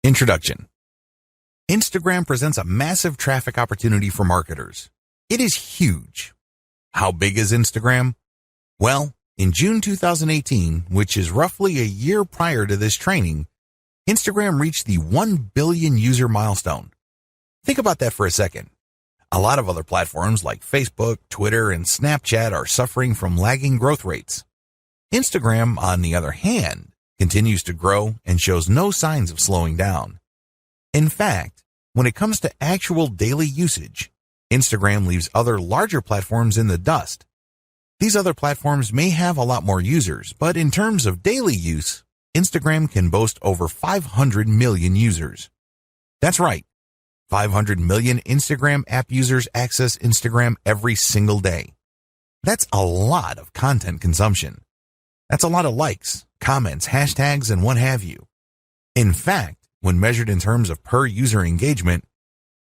Introduction. Instagram presents a massive traffic opportunity for marketers. It is huge. How big is Instagram? Well, in June 2018, which is roughly a year prior to this training, Instagram reached the 1 billion user milestone. Think about that for a second. A lot of other platforms like Facebook, Twitter, and Snapchat are suffering from lagging growth rates. Instagram, on the other hand, continues to grow and shows no signs of slowing down. In fact, when it comes to actual daily usage, Instagram leaves other larger platforms in the dust. These other platforms may have a lot more users, but in terms of daily use, Instagram can boast over 500 million users. That's right, 500 million Instagram app users access Instagram every single day. That's a lot of content consumption. That's a lot of likes, comments, hashtags, and what have you. In fact, when measured in terms of per user engagement,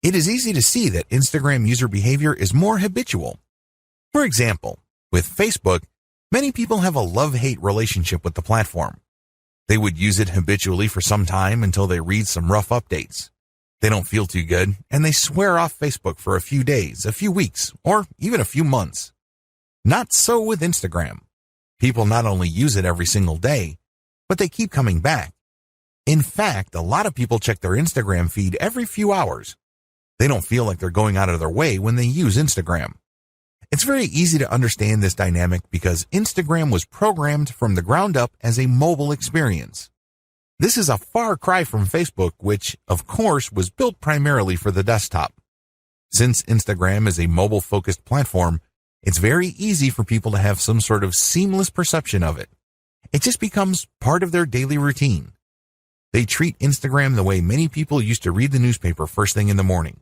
it is easy to see that Instagram user behavior is more habitual. For example, with Facebook, many people have a love-hate relationship with the platform. They would use it habitually for some time until they read some rough updates. They don't feel too good, and they swear off Facebook for a few days, a few weeks, or even a few months. Not so with Instagram. People not only use it every single day, but they keep coming back. In fact, a lot of people check their Instagram feed every few hours. They don't feel like they're going out of their way when they use Instagram. It's very easy to understand this dynamic because Instagram was programmed from the ground up as a mobile experience. This is a far cry from Facebook, which, of course, was built primarily for the desktop. Since Instagram is a mobile-focused platform, it's very easy for people to have some sort of seamless perception of it. It just becomes part of their daily routine. They treat Instagram the way many people used to read the newspaper first thing in the morning.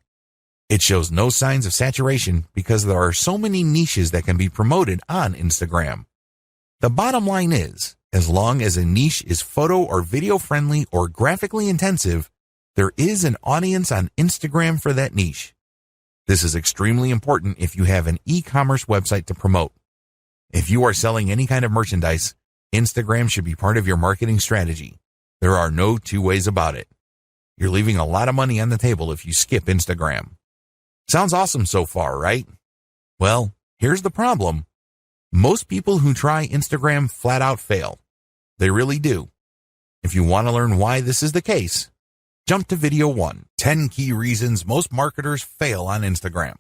It shows no signs of saturation because there are so many niches that can be promoted on Instagram. The bottom line is, as long as a niche is photo or video friendly or graphically intensive, there is an audience on Instagram for that niche. This is extremely important if you have an e-commerce website to promote. If you are selling any kind of merchandise, Instagram should be part of your marketing strategy. There are no two ways about it. You're leaving a lot of money on the table if you skip Instagram. Sounds awesome so far, right? Well, here's the problem. Most people who try Instagram flat out fail. They really do. If you want to learn why this is the case, jump to video 1, 10 key reasons most marketers fail on Instagram.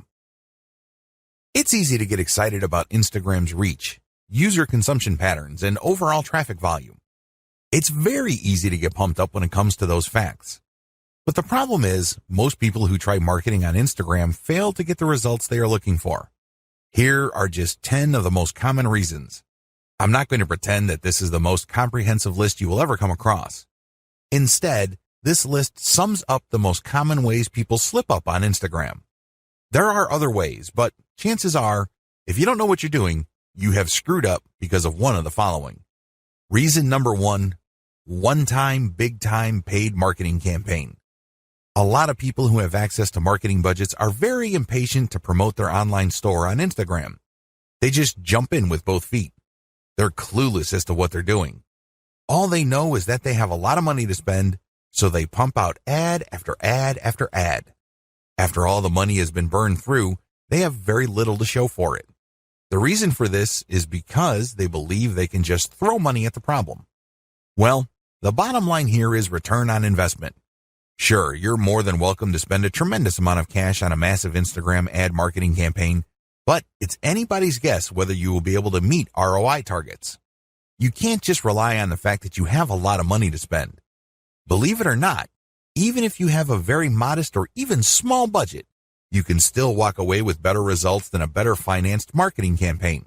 It's easy to get excited about Instagram's reach, user consumption patterns, and overall traffic volume. It's very easy to get pumped up when it comes to those facts. But the problem is, most people who try marketing on Instagram fail to get the results they are looking for. Here are just 10 of the most common reasons. I'm not going to pretend that this is the most comprehensive list you will ever come across. Instead, this list sums up the most common ways people slip up on Instagram. There are other ways, but chances are, if you don't know what you're doing, you have screwed up because of one of the following. Reason number 1, one-time, big-time paid marketing campaign. A lot of people who have access to marketing budgets are very impatient to promote their online store on Instagram. They just jump in with both feet. They're clueless as to what they're doing. All they know is that they have a lot of money to spend, so they pump out ad after ad after ad. After all the money has been burned through, they have very little to show for it. The reason for this is because they believe they can just throw money at the problem. Well, the bottom line here is return on investment. Sure, you're more than welcome to spend a tremendous amount of cash on a massive Instagram ad marketing campaign, but it's anybody's guess whether you will be able to meet ROI targets. You can't just rely on the fact that you have a lot of money to spend. Believe it or not, even if you have a very modest or even small budget, you can still walk away with better results than a better financed marketing campaign.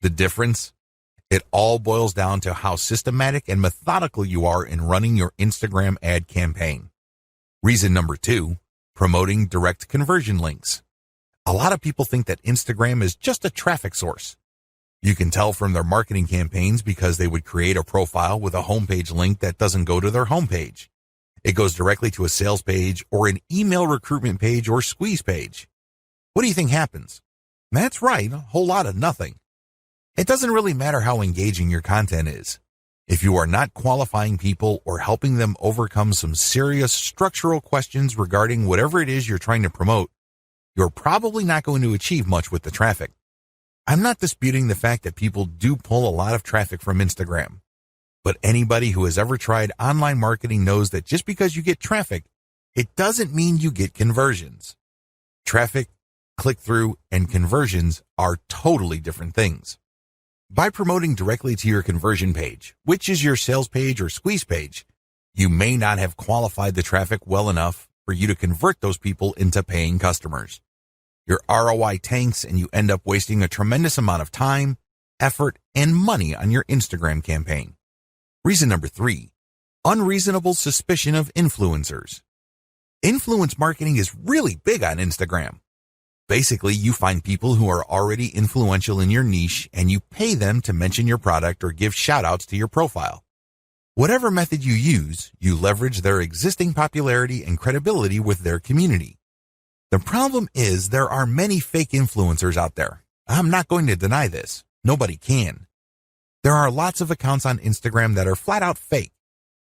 The difference? It all boils down to how systematic and methodical you are in running your Instagram ad campaign. Reason number 2, promoting direct conversion links. A lot of people think that Instagram is just a traffic source. You can tell from their marketing campaigns because they would create a profile with a homepage link that doesn't go to their homepage. It goes directly to a sales page or an email recruitment page or squeeze page. What do you think happens? That's right, a whole lot of nothing. It doesn't really matter how engaging your content is. If you are not qualifying people or helping them overcome some serious structural questions regarding whatever it is you're trying to promote, you're probably not going to achieve much with the traffic. I'm not disputing the fact that people do pull a lot of traffic from Instagram, but anybody who has ever tried online marketing knows that just because you get traffic, it doesn't mean you get conversions. Traffic, click-through, and conversions are totally different things. By promoting directly to your conversion page, which is your sales page or squeeze page, you may not have qualified the traffic well enough for you to convert those people into paying customers. Your ROI tanks and you end up wasting a tremendous amount of time, effort, and money on your Instagram campaign. Reason number 3, unreasonable suspicion of influencers. Influence marketing is really big on Instagram. Basically, you find people who are already influential in your niche and you pay them to mention your product or give shout-outs to your profile. Whatever method you use, you leverage their existing popularity and credibility with their community. The problem is there are many fake influencers out there. I'm not going to deny this. Nobody can. There are lots of accounts on Instagram that are flat out fake.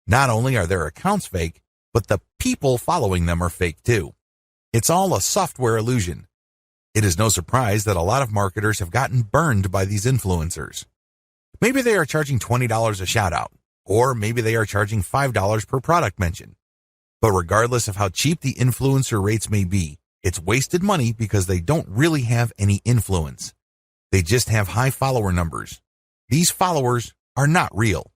Not only are their accounts fake, but the people following them are fake too. It's all a software illusion. It is no surprise that a lot of marketers have gotten burned by these influencers. Maybe they are charging $20 a shout out, or maybe they are charging $5 per product mention. But regardless of how cheap the influencer rates may be, it's wasted money because they don't really have any influence. They just have high follower numbers. These followers are not real.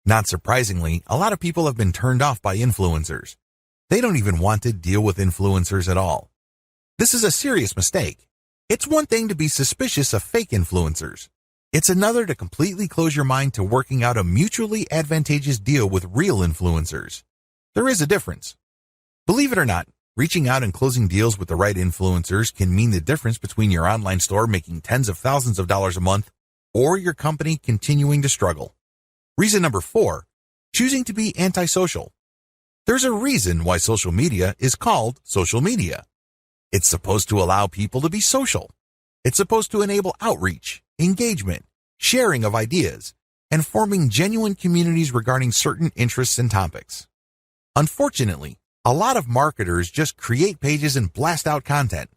Not surprisingly, a lot of people have been turned off by influencers. They don't even want to deal with influencers at all. This is a serious mistake. It's one thing to be suspicious of fake influencers. It's another to completely close your mind to working out a mutually advantageous deal with real influencers. There is a difference. Believe it or not, reaching out and closing deals with the right influencers can mean the difference between your online store making tens of thousands of dollars a month or your company continuing to struggle. Reason number 4, choosing to be antisocial. There's a reason why social media is called social media. It's supposed to allow people to be social. It's supposed to enable outreach, engagement, sharing of ideas, and forming genuine communities regarding certain interests and topics. Unfortunately, a lot of marketers just create pages and blast out content.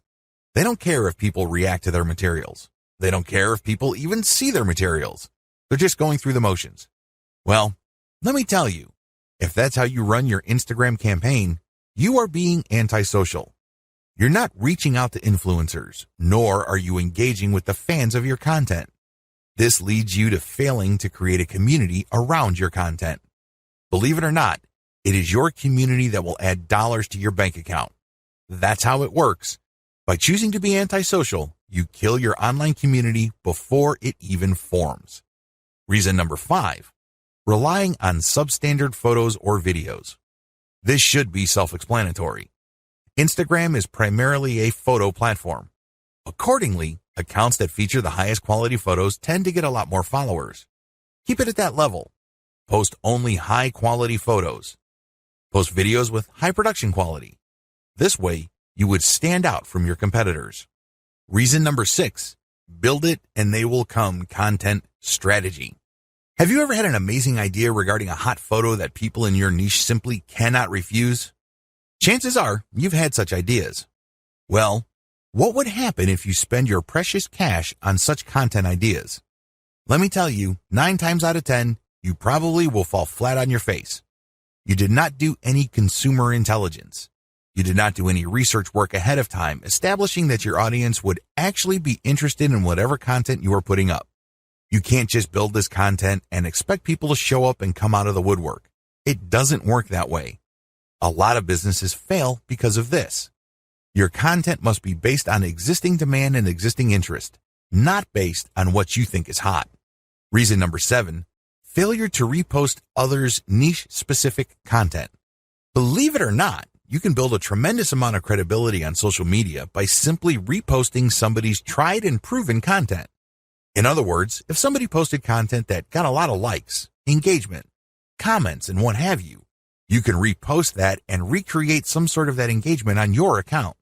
They don't care if people react to their materials. They don't care if people even see their materials. They're just going through the motions. Well, let me tell you, if that's how you run your Instagram campaign, you are being antisocial. You're not reaching out to influencers, nor are you engaging with the fans of your content. This leads you to failing to create a community around your content. Believe it or not, it is your community that will add dollars to your bank account. That's how it works. By choosing to be antisocial, you kill your online community before it even forms. Reason number 5, relying on substandard photos or videos. This should be self-explanatory. Instagram is primarily a photo platform. Accordingly, accounts that feature the highest quality photos tend to get a lot more followers. Keep it at that level. Post only high quality photos. Post videos with high production quality. This way, you would stand out from your competitors. Reason number 6, build it and they will come content strategy. Have you ever had an amazing idea regarding a hot photo that people in your niche simply cannot refuse? Chances are you've had such ideas. Well, what would happen if you spend your precious cash on such content ideas? Let me tell you, 9 times out of 10, you probably will fall flat on your face. You did not do any consumer intelligence. You did not do any research work ahead of time establishing that your audience would actually be interested in whatever content you are putting up. You can't just build this content and expect people to show up and come out of the woodwork. It doesn't work that way. A lot of businesses fail because of this. Your content must be based on existing demand and existing interest, not based on what you think is hot. Reason number 7, failure to repost others' niche-specific content. Believe it or not, you can build a tremendous amount of credibility on social media by simply reposting somebody's tried and proven content. In other words, if somebody posted content that got a lot of likes, engagement, comments, and what have you, you can repost that and recreate some sort of that engagement on your account.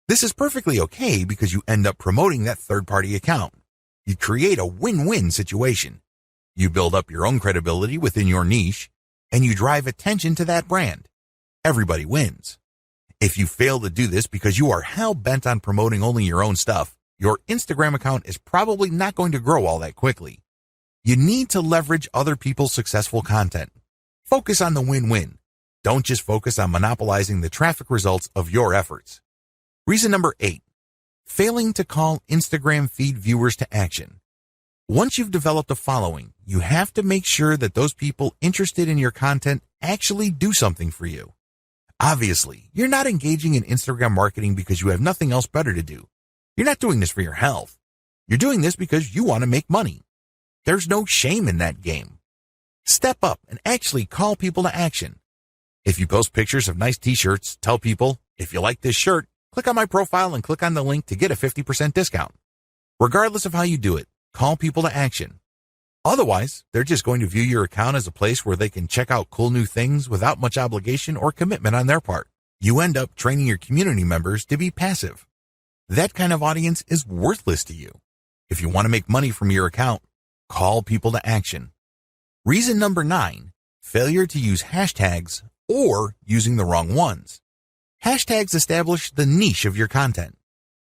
This is perfectly okay because you end up promoting that third-party account. You create a win-win situation. You build up your own credibility within your niche, and you drive attention to that brand. Everybody wins. If you fail to do this because you are hell-bent on promoting only your own stuff, your Instagram account is probably not going to grow all that quickly. You need to leverage other people's successful content. Focus on the win-win. Don't just focus on monopolizing the traffic results of your efforts. Reason number 8, failing to call Instagram feed viewers to action. Once you've developed a following, you have to make sure that those people interested in your content actually do something for you. Obviously, you're not engaging in Instagram marketing because you have nothing else better to do. You're not doing this for your health. You're doing this because you want to make money. There's no shame in that game. Step up and actually call people to action. If you post pictures of nice t-shirts, tell people, if you like this shirt, click on my profile and click on the link to get a 50% discount. Regardless of how you do it, call people to action. Otherwise, they're just going to view your account as a place where they can check out cool new things without much obligation or commitment on their part. You end up training your community members to be passive. That kind of audience is worthless to you. If you want to make money from your account, call people to action. Reason number 9, failure to use hashtags or using the wrong ones. Hashtags establish the niche of your content.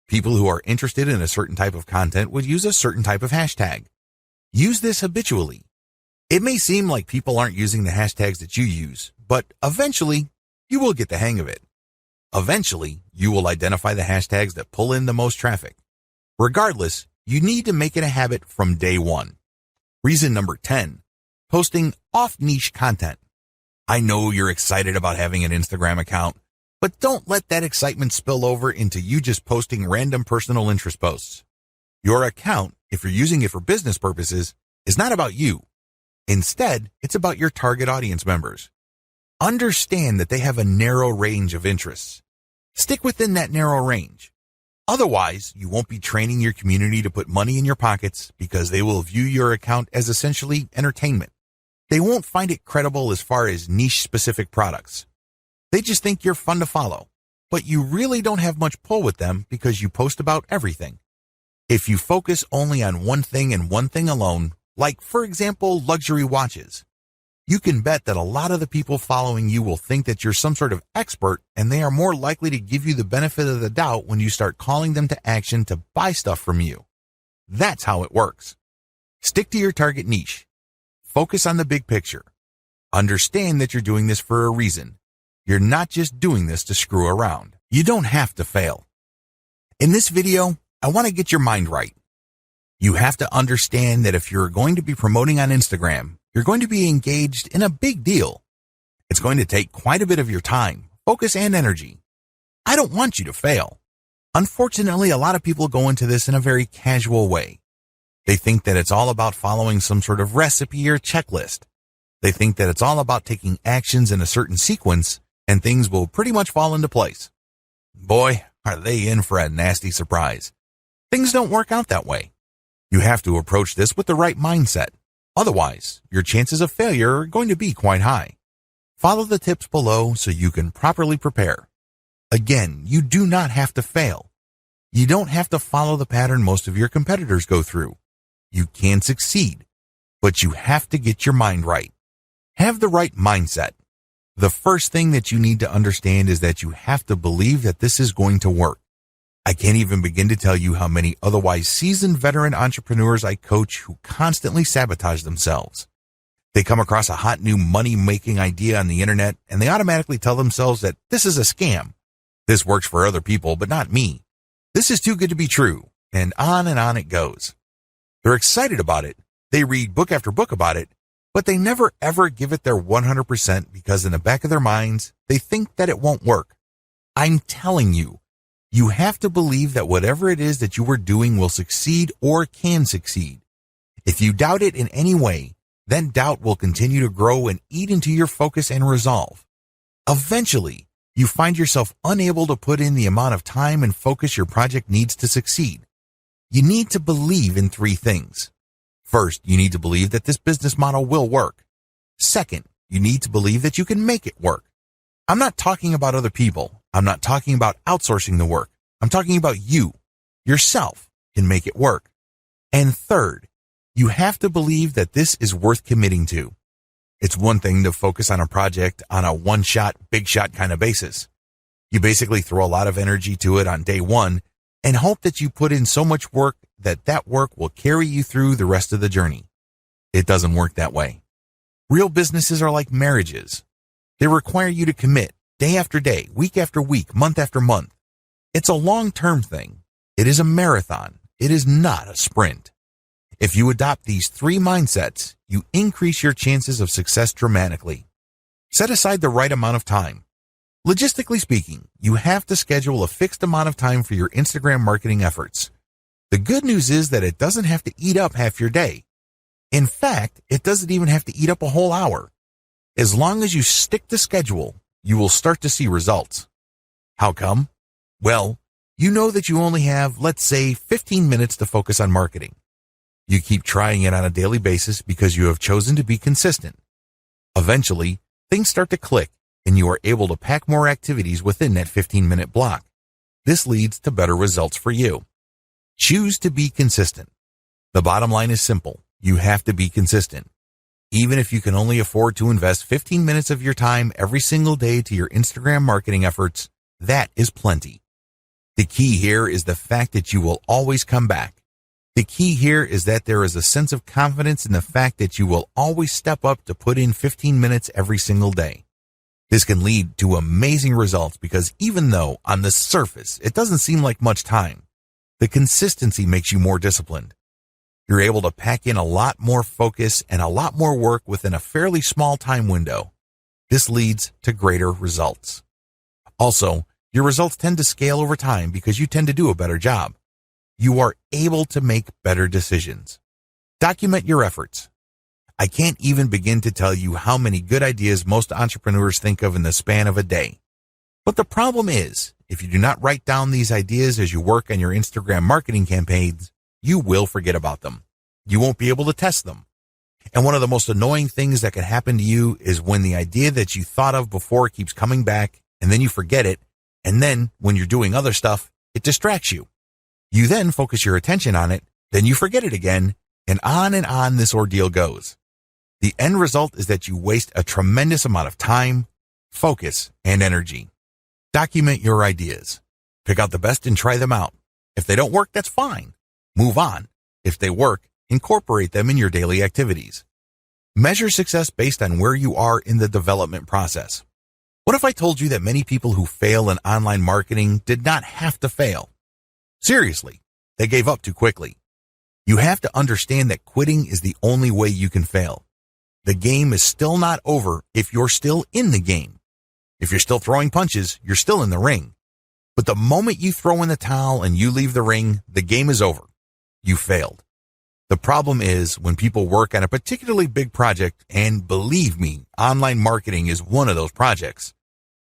People who are interested in a certain type of content would use a certain type of hashtag. Use this habitually. It may seem like people aren't using the hashtags that you use, but eventually you will get the hang of it. Eventually, you will identify the hashtags that pull in the most traffic. Regardless, you need to make it a habit from day one. Reason number 10, posting off-niche content. I know you're excited about having an Instagram account, but don't let that excitement spill over into you just posting random personal interest posts. Your account, if you're using it for business purposes, is not about you. Instead, it's about your target audience members. Understand that they have a narrow range of interests. Stick within that narrow range. Otherwise, you won't be training your community to put money in your pockets because they will view your account as essentially entertainment. They won't find it credible as far as niche-specific products. They just think you're fun to follow, but you really don't have much pull with them because you post about everything. If you focus only on one thing and one thing alone, like, for example, luxury watches, you can bet that a lot of the people following you will think that you're some sort of expert, and they are more likely to give you the benefit of the doubt when you start calling them to action to buy stuff from you. That's how it works. Stick to your target niche. Focus on the big picture. Understand that you're doing this for a reason. You're not just doing this to screw around. You don't have to fail. In this video, I want to get your mind right. You have to understand that if you're going to be promoting on Instagram, you're going to be engaged in a big deal. It's going to take quite a bit of your time, focus, and energy. I don't want you to fail. Unfortunately, a lot of people go into this in a very casual way. They think that it's all about following some sort of recipe or checklist. They think that it's all about taking actions in a certain sequence and things will pretty much fall into place. Boy, are they in for a nasty surprise. Things don't work out that way. You have to approach this with the right mindset. Otherwise, your chances of failure are going to be quite high. Follow the tips below so you can properly prepare. Again, you do not have to fail. You don't have to follow the pattern most of your competitors go through. You can succeed, but you have to get your mind right. Have the right mindset. The first thing that you need to understand is that you have to believe that this is going to work. I can't even begin to tell you how many otherwise seasoned veteran entrepreneurs I coach who constantly sabotage themselves. They come across a hot new money-making idea on the internet and they automatically tell themselves that this is a scam. This works for other people, but not me. This is too good to be true, and on it goes. They're excited about it. They read book after book about it, but they never ever give it their 100% because in the back of their minds, they think that it won't work. I'm telling you, you have to believe that whatever it is that you are doing will succeed or can succeed. If you doubt it in any way, then doubt will continue to grow and eat into your focus and resolve. Eventually, you find yourself unable to put in the amount of time and focus your project needs to succeed. You need to believe in 3 things. First, you need to believe that this business model will work. Second, you need to believe that you can make it work. I'm not talking about other people. I'm not talking about outsourcing the work. I'm talking about you, yourself, can make it work. And third, You have to believe that this is worth committing to. It's one thing to focus on a project on a one-shot, big-shot kind of basis. You basically throw a lot of energy to it on day one and hope that you put in so much work that that work will carry you through the rest of the journey. It doesn't work that way. Real businesses are like marriages. They require you to commit day after day, week after week, month after month. It's a long-term thing. It is a marathon. It is not a sprint. If you adopt these 3 mindsets, you increase your chances of success dramatically. Set aside the right amount of time. Logistically speaking, you have to schedule a fixed amount of time for your Instagram marketing efforts. The good news is that it doesn't have to eat up half your day. In fact, it doesn't even have to eat up a whole hour. As long as you stick to schedule, you will start to see results. How come? Well, you know that you only have, let's say, 15 minutes to focus on marketing. You keep trying it on a daily basis because you have chosen to be consistent. Eventually, things start to click and you are able to pack more activities within that 15-minute block. This leads to better results for you. Choose to be consistent. The bottom line is simple. You have to be consistent. Even if you can only afford to invest 15 minutes of your time every single day to your Instagram marketing efforts, that is plenty. The key here is the fact that you will always come back. The key here is that there is a sense of confidence in the fact that you will always step up to put in 15 minutes every single day. This can lead to amazing results because even though on the surface it doesn't seem like much time, the consistency makes you more disciplined. You're able to pack in a lot more focus and a lot more work within a fairly small time window. This leads to greater results. Also, your results tend to scale over time because you tend to do a better job. You are able to make better decisions. Document your efforts. I can't even begin to tell you how many good ideas most entrepreneurs think of in the span of a day. But the problem is, if you do not write down these ideas as you work on your Instagram marketing campaigns, you will forget about them. You won't be able to test them. And one of the most annoying things that can happen to you is when the idea that you thought of before keeps coming back, and then you forget it, and then when you're doing other stuff, it distracts you. You then focus your attention on it, then you forget it again, and on this ordeal goes. The end result is that you waste a tremendous amount of time, focus, and energy. Document your ideas. Pick out the best and try them out. If they don't work, that's fine. Move on. If they work, incorporate them in your daily activities. Measure success based on where you are in the development process. What if I told you that many people who fail in online marketing did not have to fail? Seriously, they gave up too quickly. You have to understand that quitting is the only way you can fail. The game is still not over if you're still in the game. If you're still throwing punches, you're still in the ring. But the moment you throw in the towel and you leave the ring, the game is over. You failed. The problem is when people work on a particularly big project, and believe me, online marketing is one of those projects,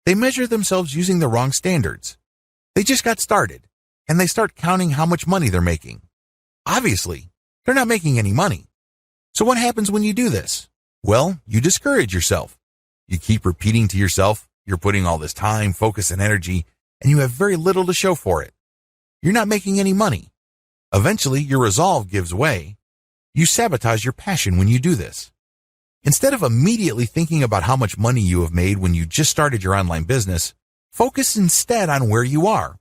they measure themselves using the wrong standards. They just got started, and they start counting how much money they're making. Obviously, they're not making any money. So what happens when you do this? Well, you discourage yourself. You keep repeating to yourself, you're putting all this time, focus, and energy, and you have very little to show for it. You're not making any money. Eventually, your resolve gives way. You sabotage your passion when you do this. Instead of immediately thinking about how much money you have made when you just started your online business, focus instead on where you are.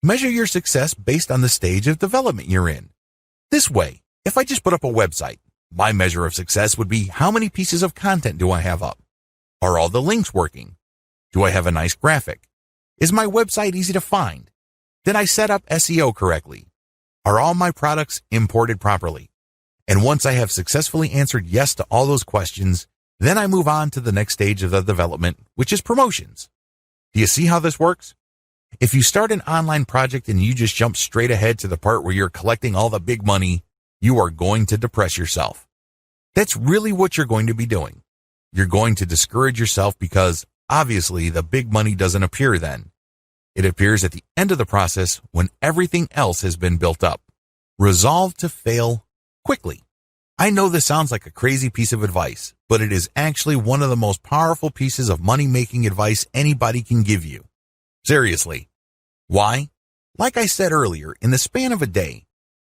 Measure your success based on the stage of development you're in. This way, if I just put up a website, my measure of success would be how many pieces of content do I have up? Are all the links working? Do I have a nice graphic? Is my website easy to find? Did I set up SEO correctly? Are all my products imported properly? And once I have successfully answered yes to all those questions, then I move on to the next stage of the development, which is promotions. Do you see how this works? If you start an online project and you just jump straight ahead to the part where you're collecting all the big money, you are going to depress yourself. That's really what you're going to be doing. You're going to discourage yourself because, obviously, the big money doesn't appear then. It appears at the end of the process when everything else has been built up. Resolve to fail quickly. I know this sounds like a crazy piece of advice, but it is actually one of the most powerful pieces of money-making advice anybody can give you. Seriously. Why? Like I said earlier, in the span of a day,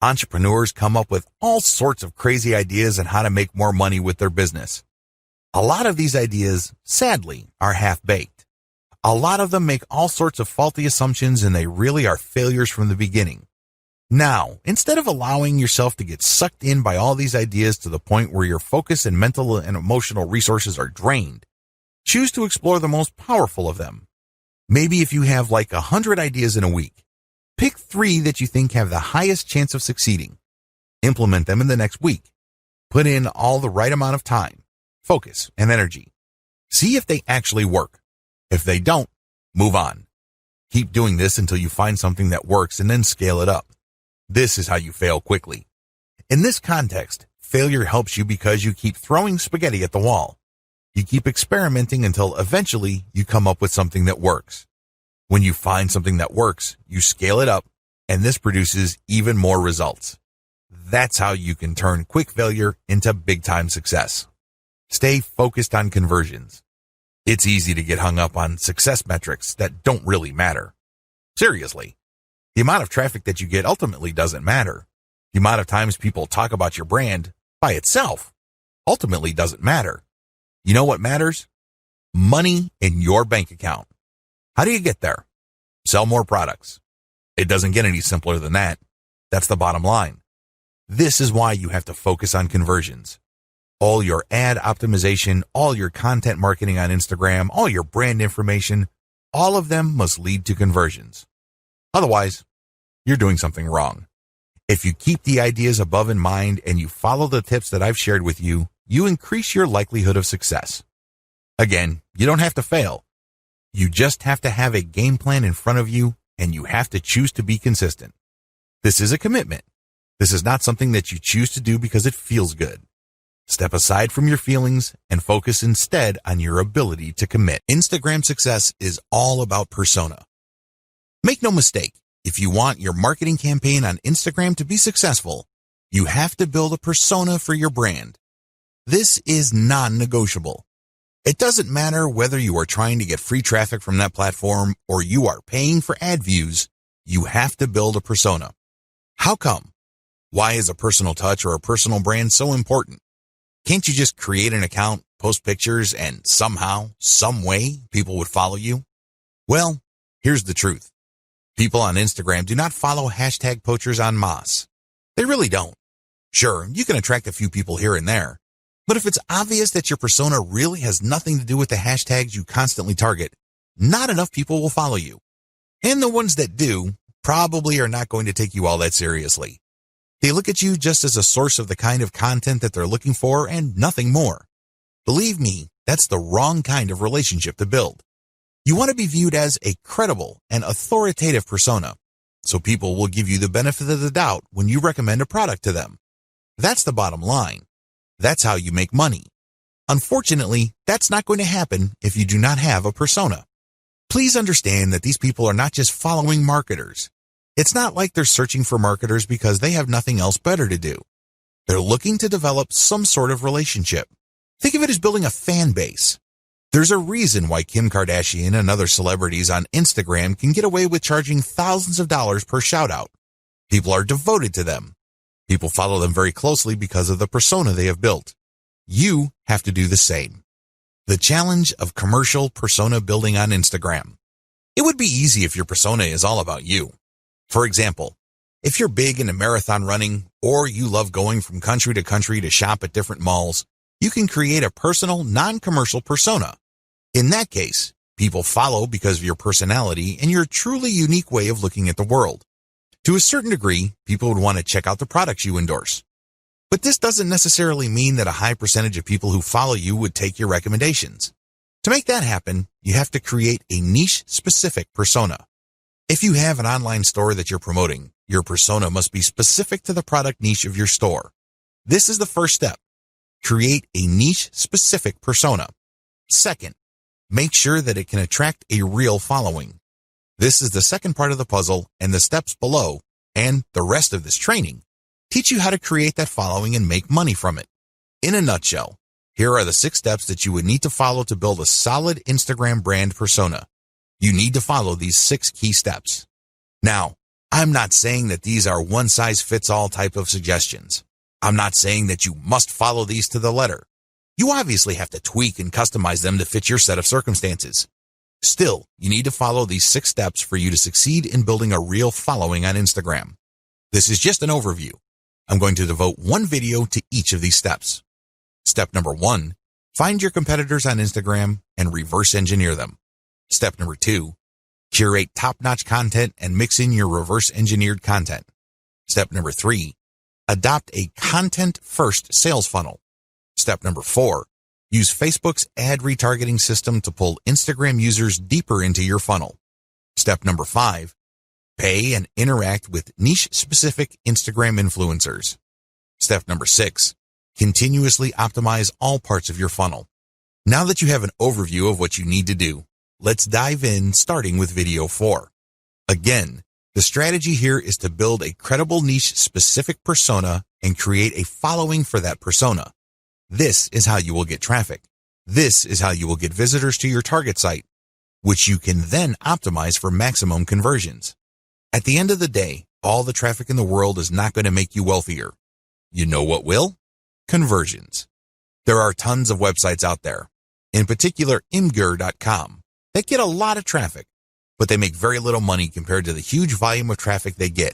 Entrepreneurs come up with all sorts of crazy ideas on how to make more money with their business. A lot of these ideas, sadly, are half-baked. A lot of them make all sorts of faulty assumptions and they really are failures from the beginning. Now, instead of allowing yourself to get sucked in by all these ideas to the point where your focus and mental and emotional resources are drained, choose to explore the most powerful of them. Maybe if you have like 100 ideas in a week, pick 3 that you think have the highest chance of succeeding. Implement them in the next week. Put in all the right amount of time, focus, and energy. See if they actually work. If they don't, move on. Keep doing this until you find something that works and then scale it up. This is how you fail quickly. In this context, failure helps you because you keep throwing spaghetti at the wall. You keep experimenting until eventually you come up with something that works. When you find something that works, you scale it up, and this produces even more results. That's how you can turn quick failure into big-time success. Stay focused on conversions. It's easy to get hung up on success metrics that don't really matter. Seriously. The amount of traffic that you get ultimately doesn't matter. The amount of times people talk about your brand by itself ultimately doesn't matter. You know what matters? Money in your bank account. How do you get there? Sell more products. It doesn't get any simpler than that. That's the bottom line. This is why you have to focus on conversions. All your ad optimization, all your content marketing on Instagram, all your brand information, all of them must lead to conversions. Otherwise, you're doing something wrong. If you keep the ideas above in mind and you follow the tips that I've shared with you, you increase your likelihood of success. Again, you don't have to fail. You just have to have a game plan in front of you and you have to choose to be consistent. This is a commitment. This is not something that you choose to do because it feels good. Step aside from your feelings and focus instead on your ability to commit. Instagram success is all about persona. Make no mistake, if you want your marketing campaign on Instagram to be successful, you have to build a persona for your brand. This is non-negotiable. It doesn't matter whether you are trying to get free traffic from that platform or you are paying for ad views, you have to build a persona. How come? Why is a personal touch or a personal brand so important? Can't you just create an account, post pictures, and somehow, some way, people would follow you? Well, here's the truth. People on Instagram do not follow hashtag poachers en masse. They really don't. Sure, you can attract a few people here and there, but if it's obvious that your persona really has nothing to do with the hashtags you constantly target, not enough people will follow you. And the ones that do probably are not going to take you all that seriously. They look at you just as a source of the kind of content that they're looking for and nothing more. Believe me, that's the wrong kind of relationship to build. You want to be viewed as a credible and authoritative persona, so people will give you the benefit of the doubt when you recommend a product to them. That's the bottom line. That's how you make money. Unfortunately, that's not going to happen if you do not have a persona. Please understand that these people are not just following marketers. It's not like they're searching for marketers because they have nothing else better to do. They're looking to develop some sort of relationship. Think of it as building a fan base. There's a reason why Kim Kardashian and other celebrities on Instagram can get away with charging thousands of dollars per shout-out. People are devoted to them. People follow them very closely because of the persona they have built. You have to do the same. The challenge of commercial persona building on Instagram. It would be easy if your persona is all about you. For example, if you're big into marathon running or you love going from country to country to shop at different malls, you can create a personal, non-commercial persona. In that case, people follow because of your personality and your truly unique way of looking at the world. To a certain degree, people would want to check out the products you endorse. But this doesn't necessarily mean that a high percentage of people who follow you would take your recommendations. To make that happen, you have to create a niche-specific persona. If you have an online store that you're promoting, your persona must be specific to the product niche of your store. This is the first step. Create a niche-specific persona. Second, make sure that it can attract a real following. This is the second part of the puzzle, and the steps below, and the rest of this training, teach you how to create that following and make money from it. In a nutshell, here are the 6 steps that you would need to follow to build a solid Instagram brand persona. You need to follow these 6 key steps. Now, I'm not saying that these are one-size-fits-all type of suggestions. I'm not saying that you must follow these to the letter. You obviously have to tweak and customize them to fit your set of circumstances. Still, you need to follow these 6 steps for you to succeed in building a real following on Instagram. This is just an overview. I'm going to devote one video to each of these steps. Step number 1, find your competitors on Instagram and reverse engineer them. Step number 2, curate top-notch content and mix in your reverse engineered content. Step number 3, adopt a content-first sales funnel. Step number 4, use Facebook's ad retargeting system to pull Instagram users deeper into your funnel. Step number 5, pay and interact with niche-specific Instagram influencers. Step number 6, continuously optimize all parts of your funnel. Now that you have an overview of what you need to do, let's dive in, starting with video 4. Again, the strategy here is to build a credible niche-specific persona and create a following for that persona. This is how you will get traffic. This is how you will get visitors to your target site, which you can then optimize for maximum conversions. At the end of the day, all the traffic in the world is not going to make you wealthier. You know what will? Conversions. There are tons of websites out there, in particular Imgur.com, that get a lot of traffic, but they make very little money compared to the huge volume of traffic they get.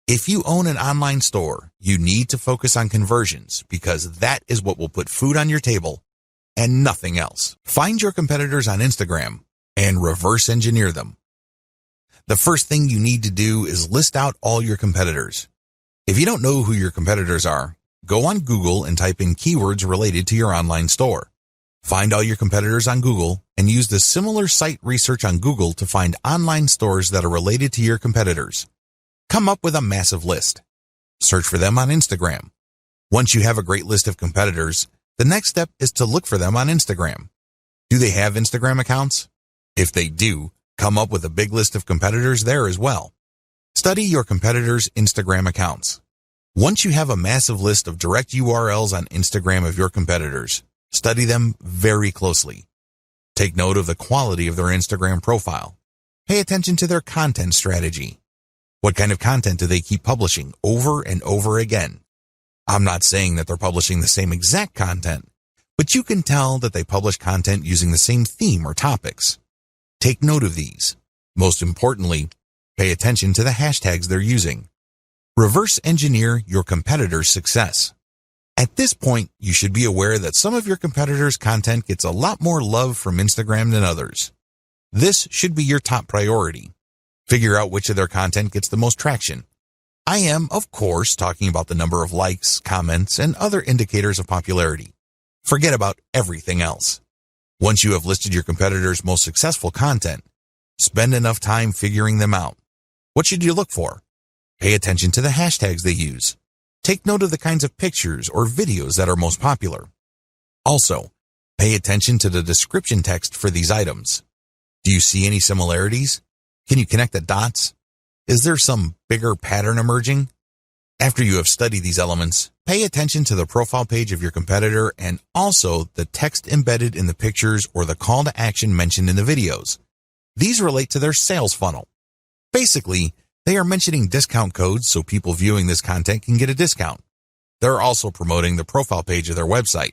If you own an online store, you need to focus on conversions because that is what will put food on your table and nothing else. Find your competitors on Instagram and reverse engineer them. The first thing you need to do is list out all your competitors. If you don't know who your competitors are, go on Google and type in keywords related to your online store. Find all your competitors on Google and use the similar site research on Google to find online stores that are related to your competitors. Come up with a massive list. Search for them on Instagram. Once you have a great list of competitors, the next step is to look for them on Instagram. Do they have Instagram accounts? If they do, come up with a big list of competitors there as well. Study your competitors' Instagram accounts. Once you have a massive list of direct URLs on Instagram of your competitors, study them very closely. Take note of the quality of their Instagram profile. Pay attention to their content strategy. What kind of content do they keep publishing over and over again? I'm not saying that they're publishing the same exact content, but you can tell that they publish content using the same theme or topics. Take note of these. Most importantly, pay attention to the hashtags they're using. Reverse engineer your competitors' success. At this point, you should be aware that some of your competitors' content gets a lot more love from Instagram than others. This should be your top priority. Figure out which of their content gets the most traction. I am, of course, talking about the number of likes, comments, and other indicators of popularity. Forget about everything else. Once you have listed your competitors' most successful content, spend enough time figuring them out. What should you look for? Pay attention to the hashtags they use. Take note of the kinds of pictures or videos that are most popular. Also, pay attention to the description text for these items. Do you see any similarities? Can you connect the dots? Is there some bigger pattern emerging? After you have studied these elements, pay attention to the profile page of your competitor and also the text embedded in the pictures or the call to action mentioned in the videos. These relate to their sales funnel. Basically, they are mentioning discount codes so people viewing this content can get a discount. They're also promoting the profile page of their website.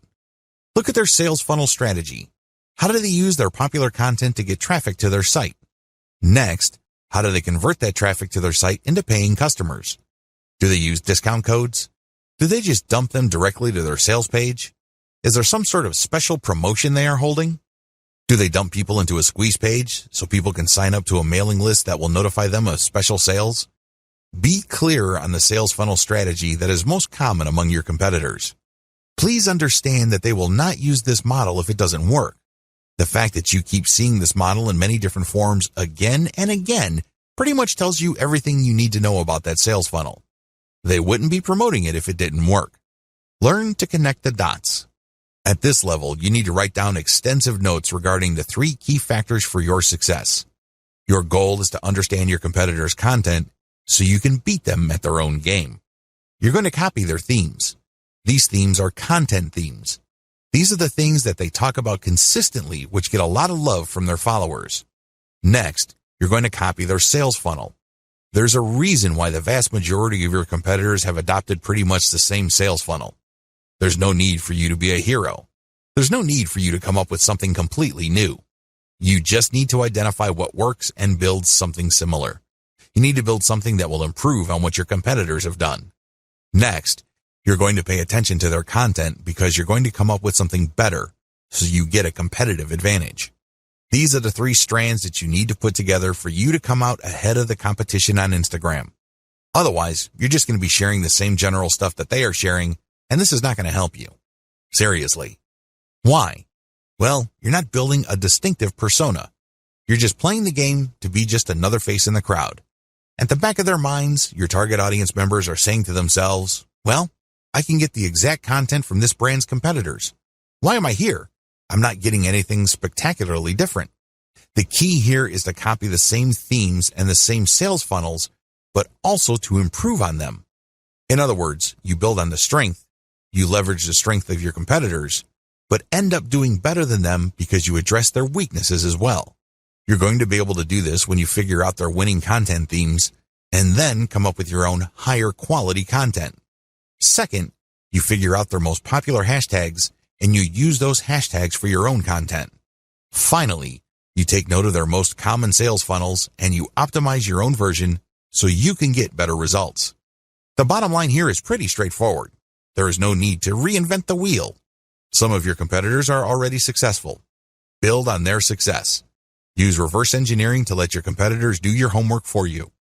Look at their sales funnel strategy. How do they use their popular content to get traffic to their site? Next, how do they convert that traffic to their site into paying customers? Do they use discount codes? Do they just dump them directly to their sales page? Is there some sort of special promotion they are holding? Do they dump people into a squeeze page so people can sign up to a mailing list that will notify them of special sales? Be clear on the sales funnel strategy that is most common among your competitors. Please understand that they will not use this model if it doesn't work. The fact that you keep seeing this model in many different forms again and again pretty much tells you everything you need to know about that sales funnel. They wouldn't be promoting it if it didn't work. Learn to connect the dots. At this level, you need to write down extensive notes regarding the 3 key factors for your success. Your goal is to understand your competitors' content so you can beat them at their own game. You're going to copy their themes. These themes are content themes. These are the things that they talk about consistently, which get a lot of love from their followers. Next, you're going to copy their sales funnel. There's a reason why the vast majority of your competitors have adopted pretty much the same sales funnel. There's no need for you to be a hero. There's no need for you to come up with something completely new. You just need to identify what works and build something similar. You need to build something that will improve on what your competitors have done. Next, you're going to pay attention to their content because you're going to come up with something better so you get a competitive advantage. These are the 3 strands that you need to put together for you to come out ahead of the competition on Instagram. Otherwise, you're just going to be sharing the same general stuff that they are sharing, and this is not going to help you. Seriously. Why? Well, you're not building a distinctive persona. You're just playing the game to be just another face in the crowd. At the back of their minds, your target audience members are saying to themselves, well, I can get the exact content from this brand's competitors. Why am I here? I'm not getting anything spectacularly different. The key here is to copy the same themes and the same sales funnels, but also to improve on them. In other words, you build on the strength, you leverage the strength of your competitors, but end up doing better than them because you address their weaknesses as well. You're going to be able to do this when you figure out their winning content themes and then come up with your own higher quality content. Second, you figure out their most popular hashtags and you use those hashtags for your own content. Finally, you take note of their most common sales funnels and you optimize your own version so you can get better results. The bottom line here is pretty straightforward. There is no need to reinvent the wheel. Some of your competitors are already successful. Build on their success. Use reverse engineering to let your competitors do your homework for you.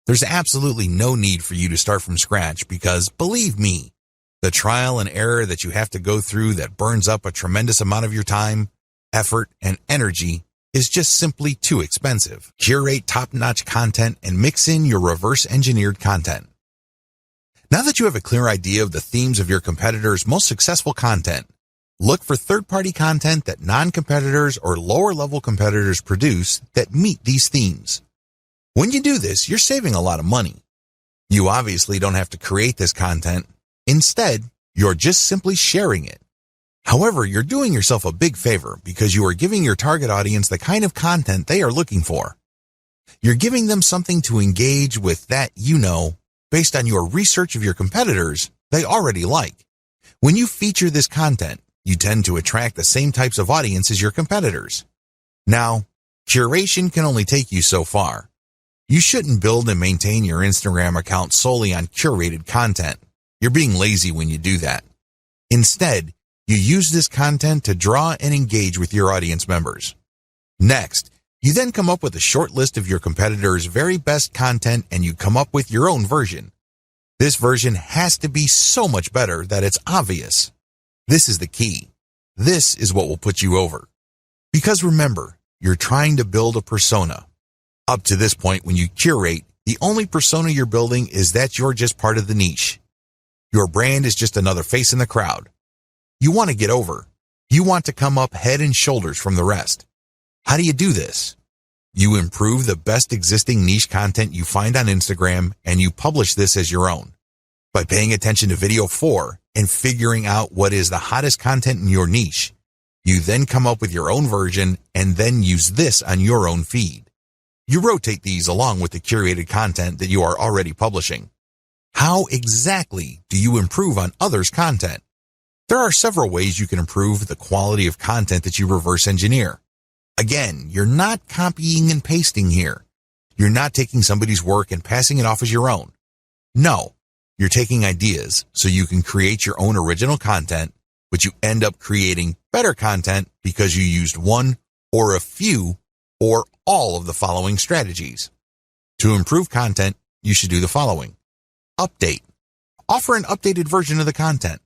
There's absolutely no need for you to start from scratch because, believe me, the trial and error that you have to go through that burns up a tremendous amount of your time, effort, and energy is just simply too expensive. Curate top-notch content and mix in your reverse engineered content. Now that you have a clear idea of the themes of your competitors' most successful content, look for third-party content that non-competitors or lower-level competitors produce that meet these themes. When you do this, you're saving a lot of money. You obviously don't have to create this content. Instead, you're just simply sharing it. However, you're doing yourself a big favor because you are giving your target audience the kind of content they are looking for. You're giving them something to engage with that based on your research of your competitors, they already like. When you feature this content, you tend to attract the same types of audience as your competitors. Now, curation can only take you so far. You shouldn't build and maintain your Instagram account solely on curated content. You're being lazy when you do that. Instead, you use this content to draw and engage with your audience members. Next, you then come up with a short list of your competitors' very best content and you come up with your own version. This version has to be so much better that it's obvious. This is the key. This is what will put you over. Because remember, you're trying to build a persona. Up to this point, when you curate, the only persona you're building is that you're just part of the niche. Your brand is just another face in the crowd. You want to get over. You want to come up head and shoulders from the rest. How do you do this? You improve the best existing niche content you find on Instagram and you publish this as your own. By paying attention to video 4 and figuring out what is the hottest content in your niche, you then come up with your own version and then use this on your own feed. You rotate these along with the curated content that you are already publishing. How exactly do you improve on others' content? There are several ways you can improve the quality of content that you reverse engineer. Again, you're not copying and pasting here. You're not taking somebody's work and passing it off as your own. No, you're taking ideas so you can create your own original content, but you end up creating better content because you used one or a few or all of the following strategies. To improve content, you should do the following. Update. Offer an updated version of the content.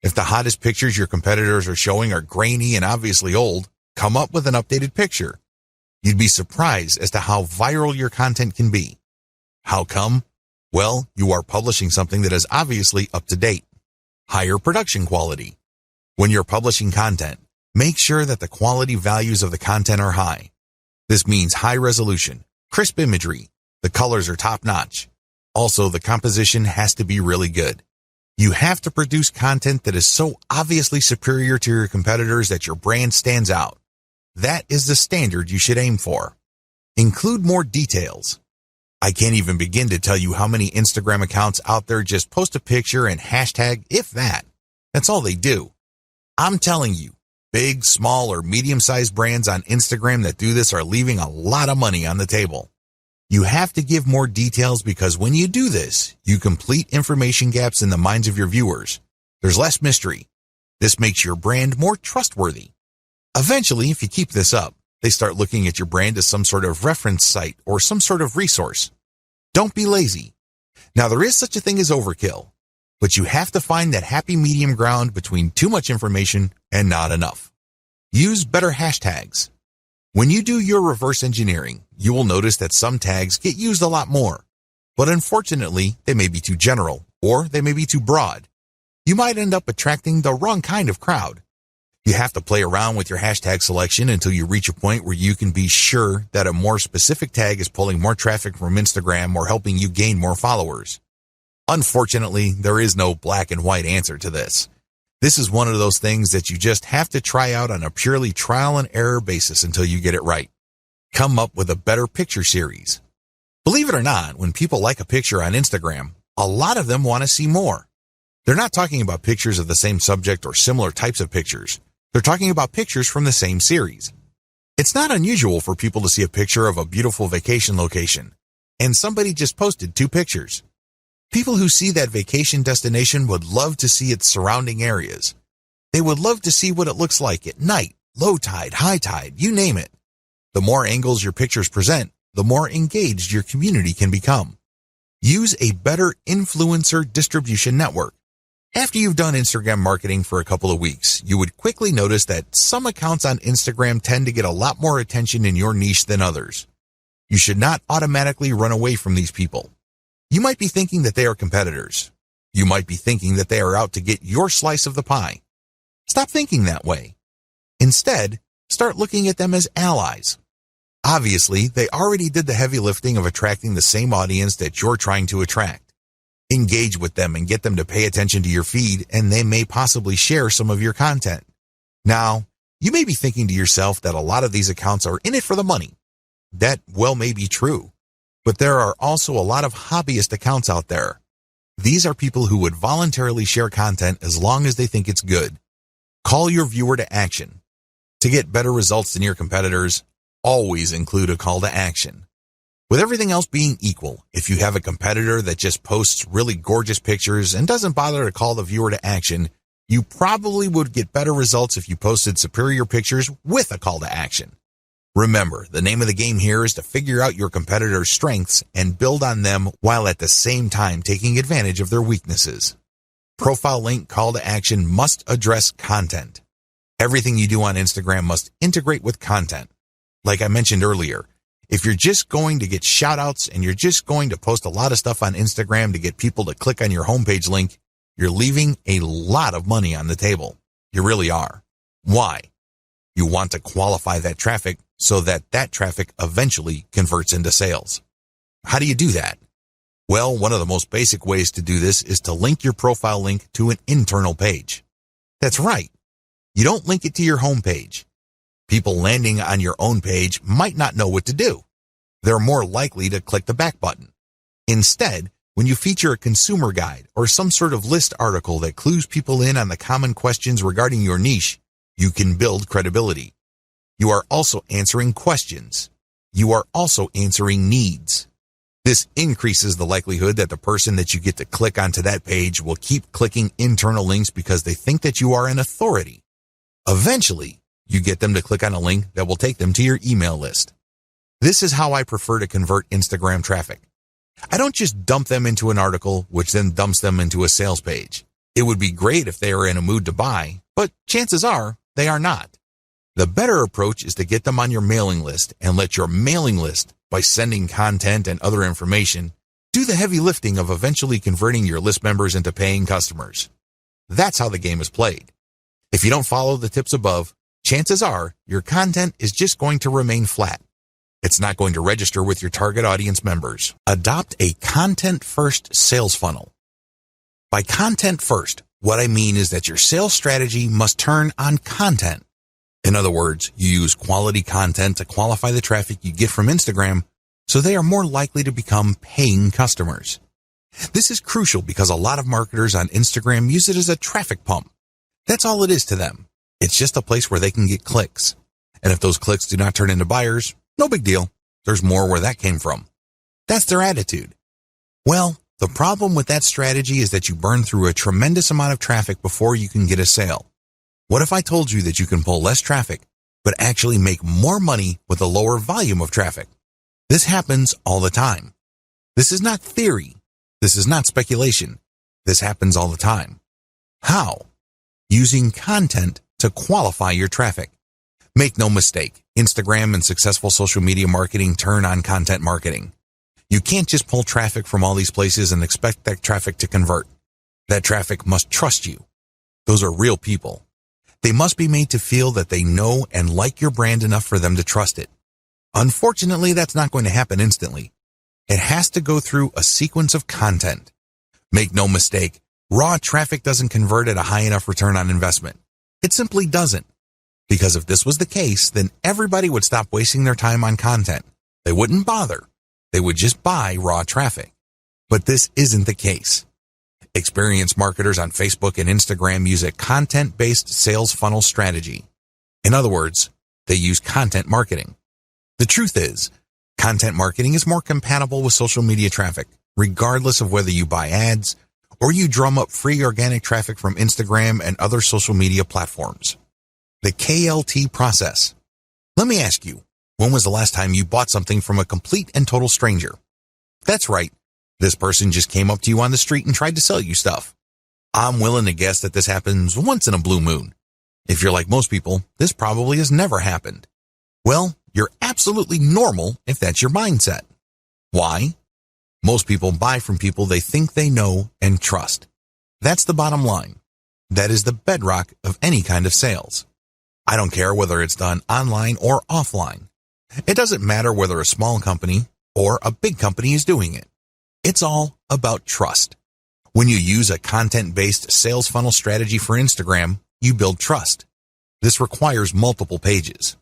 If the hottest pictures your competitors are showing are grainy and obviously old, come up with an updated picture. You'd be surprised as to how viral your content can be. How come? Well, you are publishing something that is obviously up to date. Higher production quality. When you're publishing content, make sure that the quality values of the content are high. This means high resolution, crisp imagery, the colors are top-notch. Also, the composition has to be really good. You have to produce content that is so obviously superior to your competitors that your brand stands out. That is the standard you should aim for. Include more details. I can't even begin to tell you how many Instagram accounts out there just post a picture and hashtag, if that. That's all they do. I'm telling you, big, small, or medium-sized brands on Instagram that do this are leaving a lot of money on the table. You have to give more details because when you do this, you complete information gaps in the minds of your viewers. There's less mystery. This makes your brand more trustworthy. Eventually, if you keep this up, they start looking at your brand as some sort of reference site or some sort of resource. Don't be lazy. Now, there is such a thing as overkill, but you have to find that happy medium ground between too much information and not enough. Use better hashtags. When you do your reverse engineering, you will notice that some tags get used a lot more, but unfortunately, they may be too general or they may be too broad. You might end up attracting the wrong kind of crowd. You have to play around with your hashtag selection until you reach a point where you can be sure that a more specific tag is pulling more traffic from Instagram or helping you gain more followers. Unfortunately, there is no black and white answer to this. This is one of those things that you just have to try out on a purely trial and error basis until you get it right. Come up with a better picture series. Believe it or not, when people like a picture on Instagram, a lot of them want to see more. They're not talking about pictures of the same subject or similar types of pictures. They're talking about pictures from the same series. It's not unusual for people to see a picture of a beautiful vacation location, and somebody just posted 2 pictures. People who see that vacation destination would love to see its surrounding areas. They would love to see what it looks like at night, low tide, high tide, you name it. The more angles your pictures present, the more engaged your community can become. Use a better influencer distribution network. After you've done Instagram marketing for a couple of weeks, you would quickly notice that some accounts on Instagram tend to get a lot more attention in your niche than others. You should not automatically run away from these people. You might be thinking that they are competitors. You might be thinking that they are out to get your slice of the pie. Stop thinking that way. Instead, start looking at them as allies. Obviously, they already did the heavy lifting of attracting the same audience that you're trying to attract. Engage with them and get them to pay attention to your feed, and they may possibly share some of your content. Now, you may be thinking to yourself that a lot of these accounts are in it for the money. That well may be true, but there are also a lot of hobbyist accounts out there. These are people who would voluntarily share content as long as they think it's good. Call your viewer to action. To get better results than your competitors, always include a call to action. With everything else being equal, if you have a competitor that just posts really gorgeous pictures and doesn't bother to call the viewer to action, you probably would get better results if you posted superior pictures with a call to action. Remember, the name of the game here is to figure out your competitor's strengths and build on them while at the same time taking advantage of their weaknesses. Profile link call to action must address content. Everything you do on Instagram must integrate with content. Like I mentioned earlier, if you're just going to get shout-outs and you're just going to post a lot of stuff on Instagram to get people to click on your homepage link, you're leaving a lot of money on the table. You really are. Why? You want to qualify that traffic so that that traffic eventually converts into sales. How do you do that? Well, one of the most basic ways to do this is to link your profile link to an internal page. That's right. You don't link it to your homepage. People landing on your own page might not know what to do. They're more likely to click the back button. Instead, when you feature a consumer guide or some sort of list article that clues people in on the common questions regarding your niche, you can build credibility. You are also answering questions. You are also answering needs. This increases the likelihood that the person that you get to click onto that page will keep clicking internal links because they think that you are an authority. Eventually, you get them to click on a link that will take them to your email list. This is how I prefer to convert Instagram traffic. I don't just dump them into an article, which then dumps them into a sales page. It would be great if they are in a mood to buy, but chances are they are not. The better approach is to get them on your mailing list and let your mailing list, by sending content and other information, do the heavy lifting of eventually converting your list members into paying customers. That's how the game is played. If you don't follow the tips above, chances are your content is just going to remain flat. It's not going to register with your target audience members. Adopt a content-first sales funnel. By content first, what I mean is that your sales strategy must turn on content. In other words, you use quality content to qualify the traffic you get from Instagram so they are more likely to become paying customers. This is crucial because a lot of marketers on Instagram use it as a traffic pump. That's all it is to them. It's just a place where they can get clicks. And if those clicks do not turn into buyers, no big deal. There's more where that came from. That's their attitude. Well, the problem with that strategy is that you burn through a tremendous amount of traffic before you can get a sale. What if I told you that you can pull less traffic, but actually make more money with a lower volume of traffic? This happens all the time. This is not theory. This is not speculation. This happens all the time. How? Using content to qualify your traffic. Make no mistake, Instagram and successful social media marketing turn on content marketing. You can't just pull traffic from all these places and expect that traffic to convert. That traffic must trust you. Those are real people. They must be made to feel that they know and like your brand enough for them to trust it. Unfortunately, that's not going to happen instantly. It has to go through a sequence of content. Make no mistake, raw traffic doesn't convert at a high enough return on investment. It simply doesn't. Because if this was the case, then everybody would stop wasting their time on content. They wouldn't bother. They would just buy raw traffic. But this isn't the case. Experienced marketers on Facebook and Instagram use a content-based sales funnel strategy. In other words, they use content marketing. The truth is, content marketing is more compatible with social media traffic, regardless of whether you buy ads or you drum up free organic traffic from Instagram and other social media platforms. The KLT process. Let me ask you, when was the last time you bought something from a complete and total stranger? That's right. This person just came up to you on the street and tried to sell you stuff. I'm willing to guess that this happens once in a blue moon. If you're like most people, this probably has never happened. Well, you're absolutely normal if that's your mindset. Why? Most people buy from people they think they know and trust. That's the bottom line. That is the bedrock of any kind of sales. I don't care whether it's done online or offline. It doesn't matter whether a small company or a big company is doing it. It's all about trust. When you use a content-based sales funnel strategy for Instagram, you build trust. This requires multiple pages.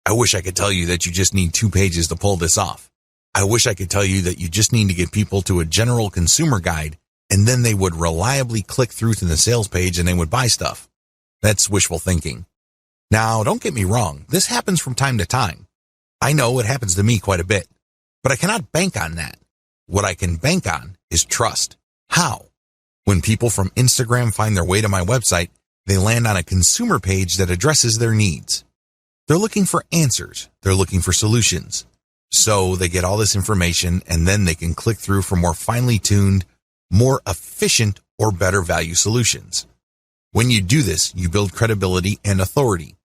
I wish I could tell you that you just need 2 pages to pull this off. I wish I could tell you that you just need to get people to a general consumer guide and then they would reliably click through to the sales page and they would buy stuff. That's wishful thinking. Now, don't get me wrong, this happens from time to time. I know it happens to me quite a bit, but I cannot bank on that. What I can bank on is trust. How? When people from Instagram find their way to my website, they land on a consumer page that addresses their needs. They're looking for answers. They're looking for solutions. So they get all this information and then they can click through for more finely tuned, more efficient or better value solutions. When you do this, you build credibility and authority.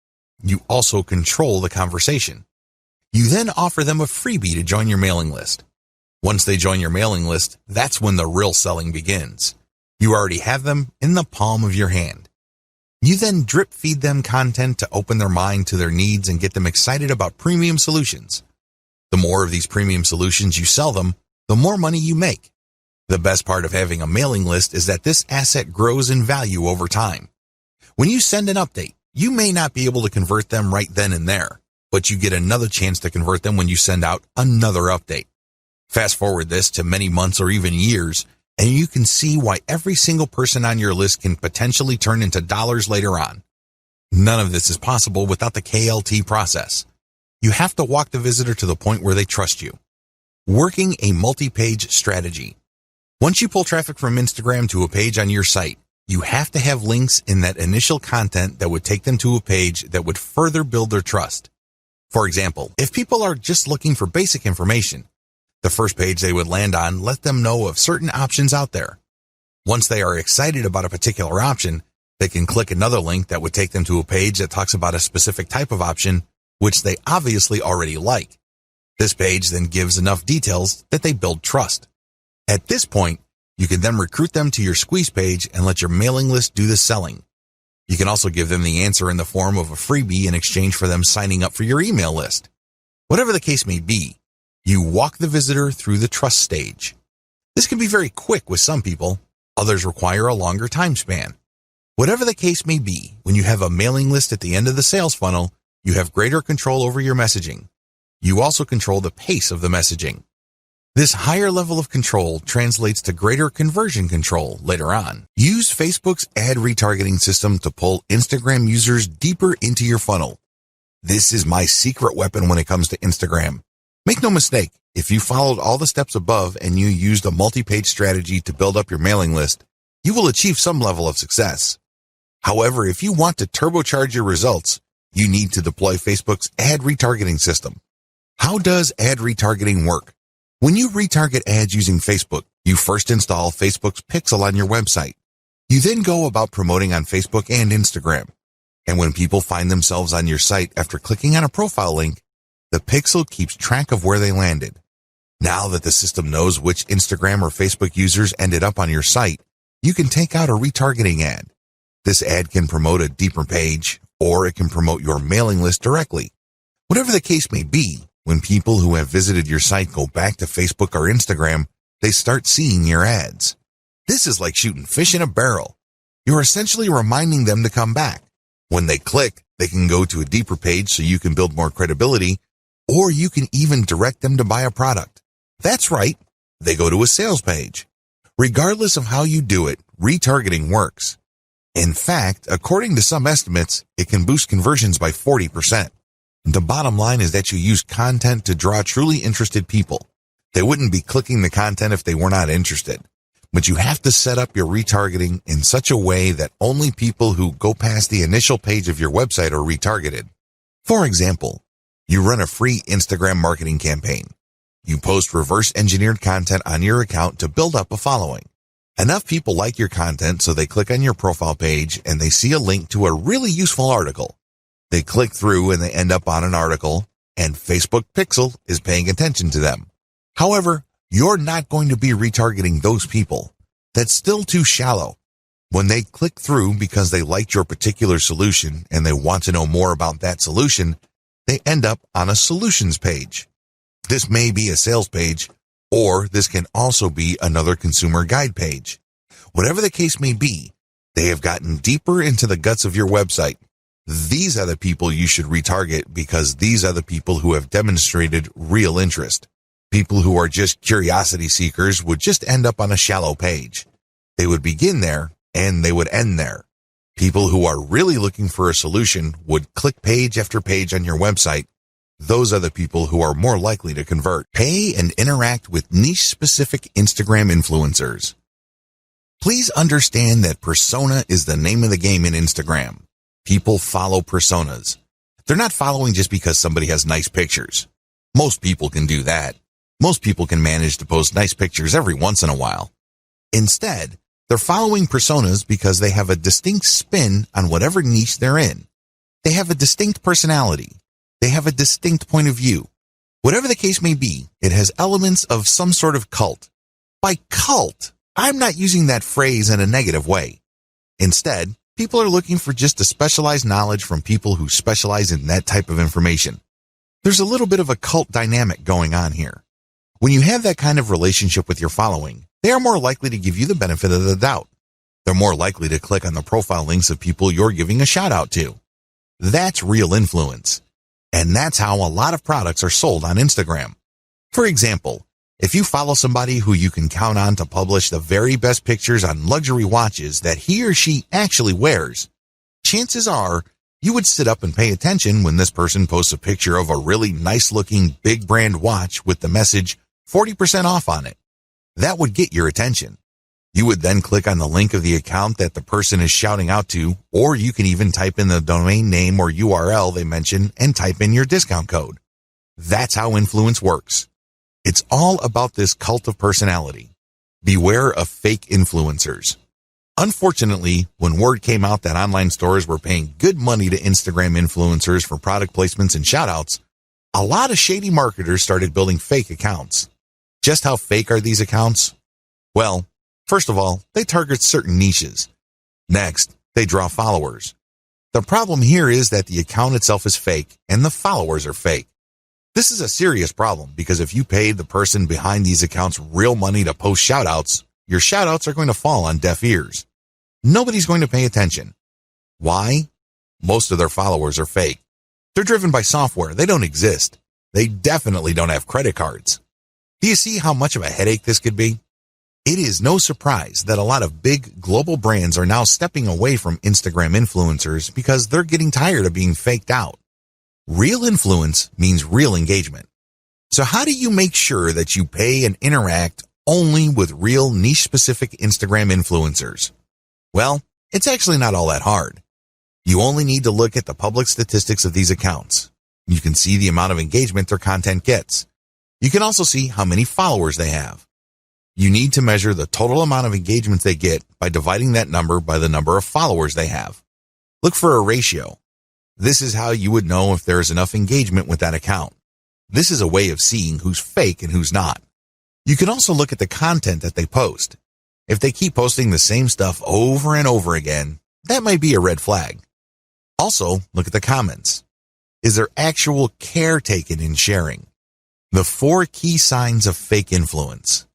You also control the conversation. You then offer them a freebie to join your mailing list. Once they join your mailing list, that's when the real selling begins. You already have them in the palm of your hand. You then drip feed them content to open their mind to their needs and get them excited about premium solutions. The more of these premium solutions you sell them, the more money you make. The best part of having a mailing list is that this asset grows in value over time. When you send an update, you may not be able to convert them right then and there, but you get another chance to convert them when you send out another update. Fast forward this to many months or even years, and you can see why every single person on your list can potentially turn into dollars later on. None of this is possible without the KLT process. You have to walk the visitor to the point where they trust you. Working a multi-page strategy. Once you pull traffic from Instagram to a page on your site, you have to have links in that initial content that would take them to a page that would further build their trust. For example, if people are just looking for basic information, the first page they would land on let them know of certain options out there. Once they are excited about a particular option, they can click another link that would take them to a page that talks about a specific type of option, which they obviously already like. This page then gives enough details that they build trust. At this point, you can then recruit them to your squeeze page and let your mailing list do the selling. You can also give them the answer in the form of a freebie in exchange for them signing up for your email list. Whatever the case may be, you walk the visitor through the trust stage. This can be very quick with some people. Others require a longer time span. Whatever the case may be, when you have a mailing list at the end of the sales funnel, you have greater control over your messaging. You also control the pace of the messaging. This higher level of control translates to greater conversion control later on. Use Facebook's ad retargeting system to pull Instagram users deeper into your funnel. This is my secret weapon when it comes to Instagram. Make no mistake, if you followed all the steps above and you used a multi-page strategy to build up your mailing list, you will achieve some level of success. However, if you want to turbocharge your results, you need to deploy Facebook's ad retargeting system. How does ad retargeting work? When you retarget ads using Facebook, you first install Facebook's Pixel on your website. You then go about promoting on Facebook and Instagram. And when people find themselves on your site after clicking on a profile link, the Pixel keeps track of where they landed. Now that the system knows which Instagram or Facebook users ended up on your site, you can take out a retargeting ad. This ad can promote a deeper page, or it can promote your mailing list directly. Whatever the case may be, when people who have visited your site go back to Facebook or Instagram, they start seeing your ads. This is like shooting fish in a barrel. You're essentially reminding them to come back. When they click, they can go to a deeper page so you can build more credibility, or you can even direct them to buy a product. That's right, they go to a sales page. Regardless of how you do it, retargeting works. In fact, according to some estimates, it can boost conversions by 40%. The bottom line is that you use content to draw truly interested people. They wouldn't be clicking the content if they were not interested. But you have to set up your retargeting in such a way that only people who go past the initial page of your website are retargeted. For example, you run a free Instagram marketing campaign. You post reverse-engineered content on your account to build up a following. Enough people like your content so they click on your profile page and they see a link to a really useful article. They click through and they end up on an article, and Facebook Pixel is paying attention to them. However, you're not going to be retargeting those people. That's still too shallow. When they click through because they liked your particular solution and they want to know more about that solution, they end up on a solutions page. This may be a sales page, or this can also be another consumer guide page. Whatever the case may be, they have gotten deeper into the guts of your website. These are the people you should retarget because these are the people who have demonstrated real interest. People who are just curiosity seekers would just end up on a shallow page. They would begin there and they would end there. People who are really looking for a solution would click page after page on your website. Those are the people who are more likely to convert. Pay and interact with niche-specific Instagram influencers. Please understand that persona is the name of the game in Instagram. People follow personas. They're not following just because somebody has nice pictures. Most people can do that. Most people can manage to post nice pictures every once in a while. Instead, they're following personas because they have a distinct spin on whatever niche they're in. They have a distinct personality. They have a distinct point of view. Whatever the case may be, it has elements of some sort of cult. By cult, I'm not using that phrase in a negative way. Instead, people are looking for just a specialized knowledge from people who specialize in that type of information. There's a little bit of a cult dynamic going on here. When you have that kind of relationship with your following, they are more likely to give you the benefit of the doubt. They're more likely to click on the profile links of people you're giving a shout out to. That's real influence. And that's how a lot of products are sold on Instagram. For example, if you follow somebody who you can count on to publish the very best pictures on luxury watches that he or she actually wears, chances are you would sit up and pay attention when this person posts a picture of a really nice-looking big brand watch with the message 40% off on it. That would get your attention. You would then click on the link of the account that the person is shouting out to, or you can even type in the domain name or URL they mention and type in your discount code. That's how influence works. It's all about this cult of personality. Beware of fake influencers. Unfortunately, when word came out that online stores were paying good money to Instagram influencers for product placements and shoutouts, a lot of shady marketers started building fake accounts. Just how fake are these accounts? Well, first of all, they target certain niches. Next, they draw followers. The problem here is that the account itself is fake and the followers are fake. This is a serious problem because if you paid the person behind these accounts real money to post shoutouts, your shoutouts are going to fall on deaf ears. Nobody's going to pay attention. Why? Most of their followers are fake. They're driven by software. They don't exist. They definitely don't have credit cards. Do you see how much of a headache this could be? It is no surprise that a lot of big global brands are now stepping away from Instagram influencers because they're getting tired of being faked out. Real influence means real engagement. So how do you make sure that you pay and interact only with real niche-specific Instagram influencers? Well, it's actually not all that hard. You only need to look at the public statistics of these accounts. You can see the amount of engagement their content gets. You can also see how many followers they have. You need to measure the total amount of engagements they get by dividing that number by the number of followers they have. Look for a ratio. This is how you would know if there is enough engagement with that account. This is a way of seeing who's fake and who's not. You can also look at the content that they post. If they keep posting the same stuff over and over again, that might be a red flag. Also, look at the comments. Is there actual care taken in sharing? The 4 key signs of fake influence.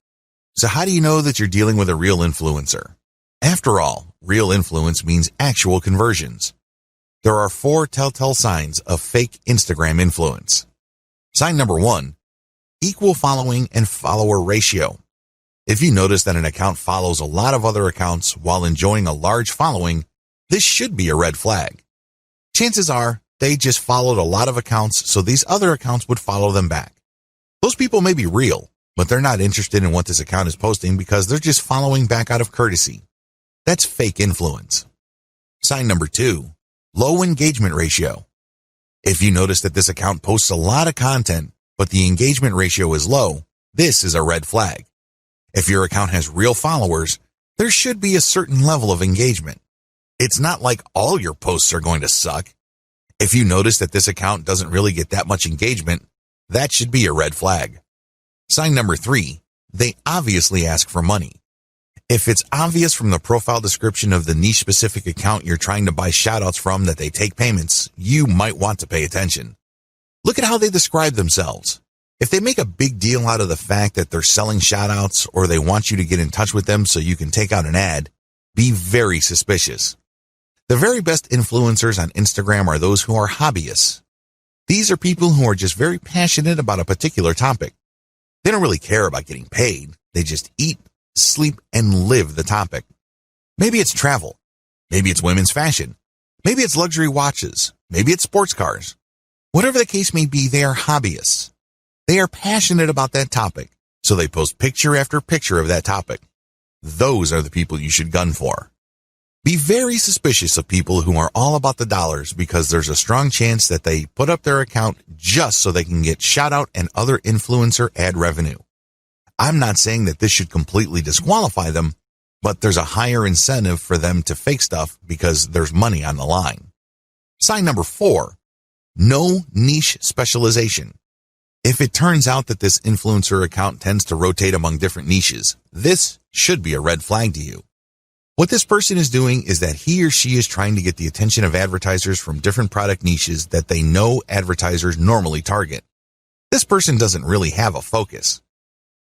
So how do you know that you're dealing with a real influencer? After all, real influence means actual conversions. There are 4 telltale signs of fake Instagram influence. Sign number 1, equal following and follower ratio. If you notice that an account follows a lot of other accounts while enjoying a large following, this should be a red flag. Chances are they just followed a lot of accounts, so these other accounts would follow them back. Those people may be real, but they're not interested in what this account is posting because they're just following back out of courtesy. That's fake influence. Sign number 2, low engagement ratio. If you notice that this account posts a lot of content, but the engagement ratio is low, this is a red flag. If your account has real followers, there should be a certain level of engagement. It's not like all your posts are going to suck. If you notice that this account doesn't really get that much engagement, that should be a red flag. Sign number 3, they obviously ask for money. If it's obvious from the profile description of the niche-specific account you're trying to buy shoutouts from that they take payments, you might want to pay attention. Look at how they describe themselves. If they make a big deal out of the fact that they're selling shoutouts or they want you to get in touch with them so you can take out an ad, be very suspicious. The very best influencers on Instagram are those who are hobbyists. These are people who are just very passionate about a particular topic. They don't really care about getting paid. They just eat, sleep, and live the topic. Maybe it's travel. Maybe it's women's fashion. Maybe it's luxury watches. Maybe it's sports cars. Whatever the case may be, they are hobbyists. They are passionate about that topic, so they post picture after picture of that topic. Those are the people you should gun for. Be very suspicious of people who are all about the dollars because there's a strong chance that they put up their account just so they can get shoutout and other influencer ad revenue. I'm not saying that this should completely disqualify them, but there's a higher incentive for them to fake stuff because there's money on the line. Sign number 4, no niche specialization. If it turns out that this influencer account tends to rotate among different niches, this should be a red flag to you. What this person is doing is that he or she is trying to get the attention of advertisers from different product niches that they know advertisers normally target. This person doesn't really have a focus.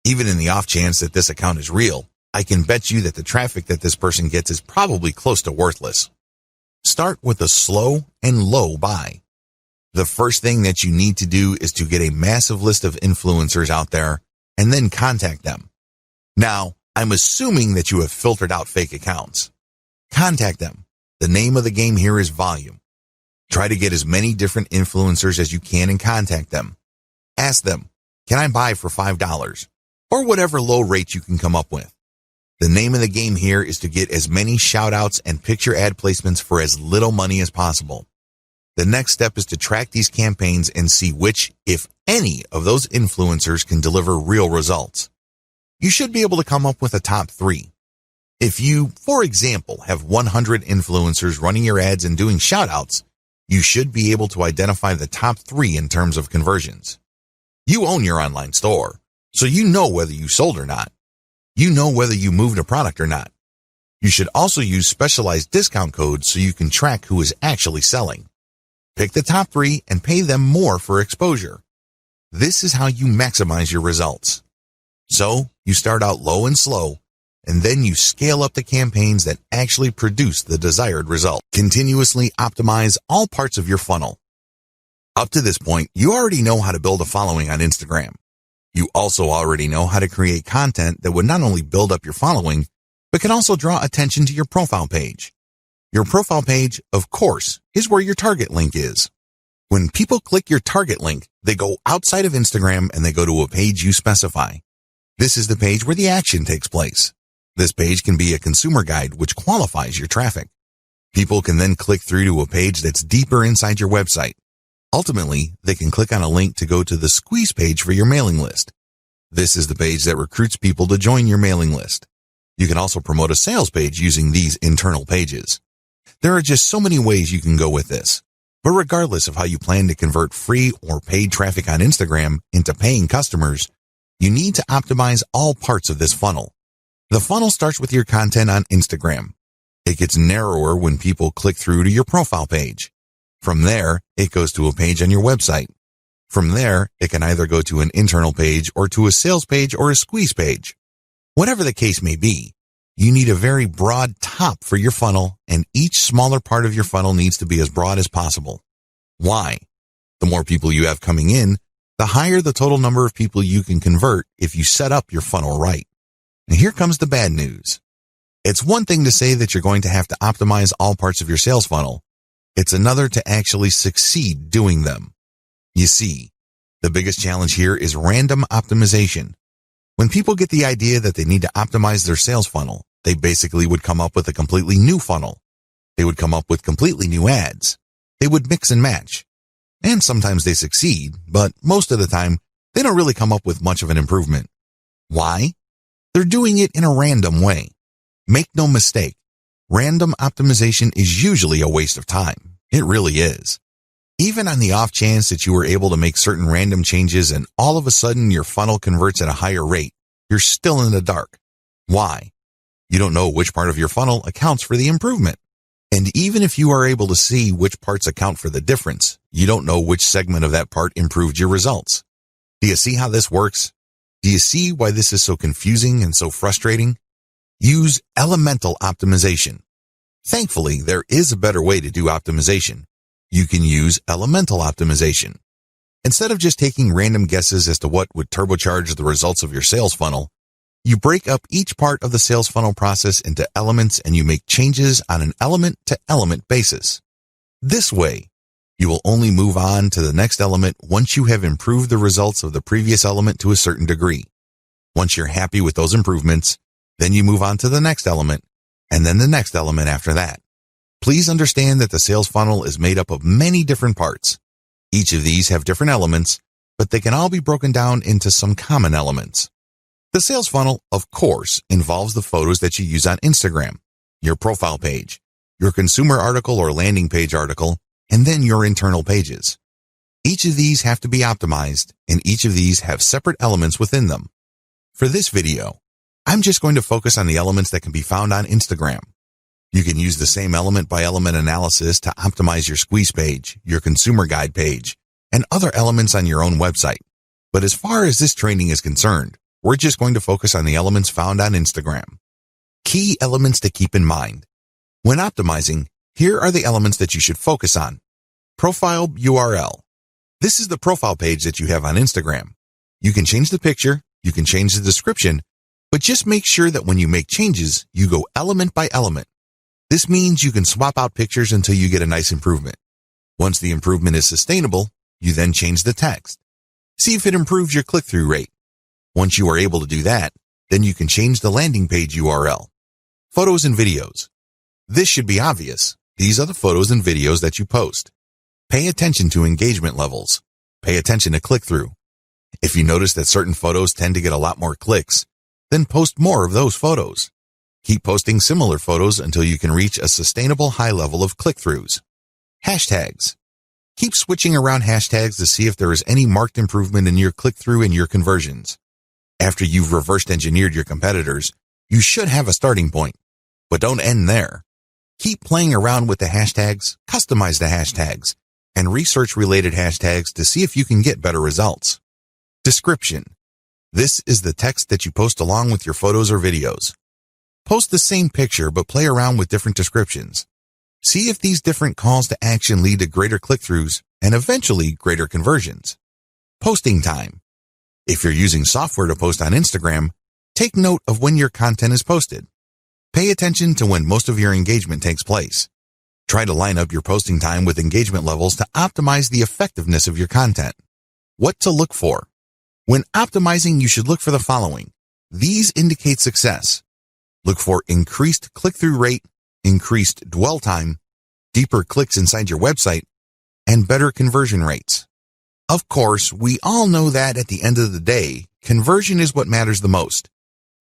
Even in the off chance that this account is real, I can bet you that the traffic that this person gets is probably close to worthless. Start with a slow and low buy. The first thing that you need to do is to get a massive list of influencers out there and then contact them. Now, I'm assuming that you have filtered out fake accounts. Contact them. The name of the game here is volume. Try to get as many different influencers as you can and contact them. Ask them, can I buy for $5? Or whatever low rate you can come up with. The name of the game here is to get as many shoutouts and picture ad placements for as little money as possible. The next step is to track these campaigns and see which, if any, of those influencers can deliver real results. You should be able to come up with a top 3. If you, for example, have 100 influencers running your ads and doing shoutouts, you should be able to identify the top 3 in terms of conversions. You own your online store, so you know whether you sold or not. You know whether you moved a product or not. You should also use specialized discount codes so you can track who is actually selling. Pick the top 3 and pay them more for exposure. This is how you maximize your results. So, you start out low and slow, and then you scale up the campaigns that actually produce the desired result. Continuously optimize all parts of your funnel. Up to this point, you already know how to build a following on Instagram. You also already know how to create content that would not only build up your following, but can also draw attention to your profile page. Your profile page, of course, is where your target link is. When people click your target link, they go outside of Instagram and they go to a page you specify. This is the page where the action takes place. This page can be a consumer guide which qualifies your traffic. People can then click through to a page that's deeper inside your website. Ultimately, they can click on a link to go to the squeeze page for your mailing list. This is the page that recruits people to join your mailing list. You can also promote a sales page using these internal pages. There are just so many ways you can go with this. But regardless of how you plan to convert free or paid traffic on Instagram into paying customers, you need to optimize all parts of this funnel. The funnel starts with your content on Instagram. It gets narrower when people click through to your profile page. From there, it goes to a page on your website. From there, it can either go to an internal page or to a sales page or a squeeze page. Whatever the case may be, you need a very broad top for your funnel, and each smaller part of your funnel needs to be as broad as possible. Why? The more people you have coming in, the higher the total number of people you can convert if you set up your funnel right. And here comes the bad news. It's one thing to say that you're going to have to optimize all parts of your sales funnel. It's another to actually succeed doing them. You see, the biggest challenge here is random optimization. When people get the idea that they need to optimize their sales funnel, they basically would come up with a completely new funnel. They would come up with completely new ads. They would mix and match. And sometimes they succeed, but most of the time, they don't really come up with much of an improvement. Why? They're doing it in a random way. Make no mistake, random optimization is usually a waste of time. It really is. Even on the off chance that you were able to make certain random changes and all of a sudden your funnel converts at a higher rate, you're still in the dark. Why? You don't know which part of your funnel accounts for the improvement. And even if you are able to see which parts account for the difference, you don't know which segment of that part improved your results. Do you see how this works? Do you see why this is so confusing and so frustrating? Use elemental optimization. Thankfully, there is a better way to do optimization. You can use elemental optimization. Instead of just taking random guesses as to what would turbocharge the results of your sales funnel, you break up each part of the sales funnel process into elements and you make changes on an element-to-element basis. This way, you will only move on to the next element once you have improved the results of the previous element to a certain degree. Once you're happy with those improvements, then you move on to the next element, and then the next element after that. Please understand that the sales funnel is made up of many different parts. Each of these have different elements, but they can all be broken down into some common elements. The sales funnel, of course, involves the photos that you use on Instagram, your profile page, your consumer article or landing page article, and then your internal pages. Each of these have to be optimized, and each of these have separate elements within them. For this video, I'm just going to focus on the elements that can be found on Instagram. You can use the same element-by-element analysis to optimize your squeeze page, your consumer guide page, and other elements on your own website. But as far as this training is concerned, we're just going to focus on the elements found on Instagram. Key elements to keep in mind. When optimizing, here are the elements that you should focus on. Profile URL. This is the profile page that you have on Instagram. You can change the picture, you can change the description, but just make sure that when you make changes, you go element by element. This means you can swap out pictures until you get a nice improvement. Once the improvement is sustainable, you then change the text. See if it improves your click-through rate. Once you are able to do that, then you can change the landing page URL. Photos and videos. This should be obvious. These are the photos and videos that you post. Pay attention to engagement levels. Pay attention to click-through. If you notice that certain photos tend to get a lot more clicks, then post more of those photos. Keep posting similar photos until you can reach a sustainable high level of click-throughs. Hashtags. Keep switching around hashtags to see if there is any marked improvement in your click-through and your conversions. After you've reversed engineered your competitors, you should have a starting point. But don't end there. Keep playing around with the hashtags, customize the hashtags, and research related hashtags to see if you can get better results. Description. This is the text that you post along with your photos or videos. Post the same picture but play around with different descriptions. See if these different calls to action lead to greater click-throughs and eventually greater conversions. Posting time. If you're using software to post on Instagram, take note of when your content is posted. Pay attention to when most of your engagement takes place. Try to line up your posting time with engagement levels to optimize the effectiveness of your content. What to look for. When optimizing, you should look for the following. These indicate success. Look for increased click-through rate, increased dwell time, deeper clicks inside your website, and better conversion rates. Of course, we all know that at the end of the day, conversion is what matters the most.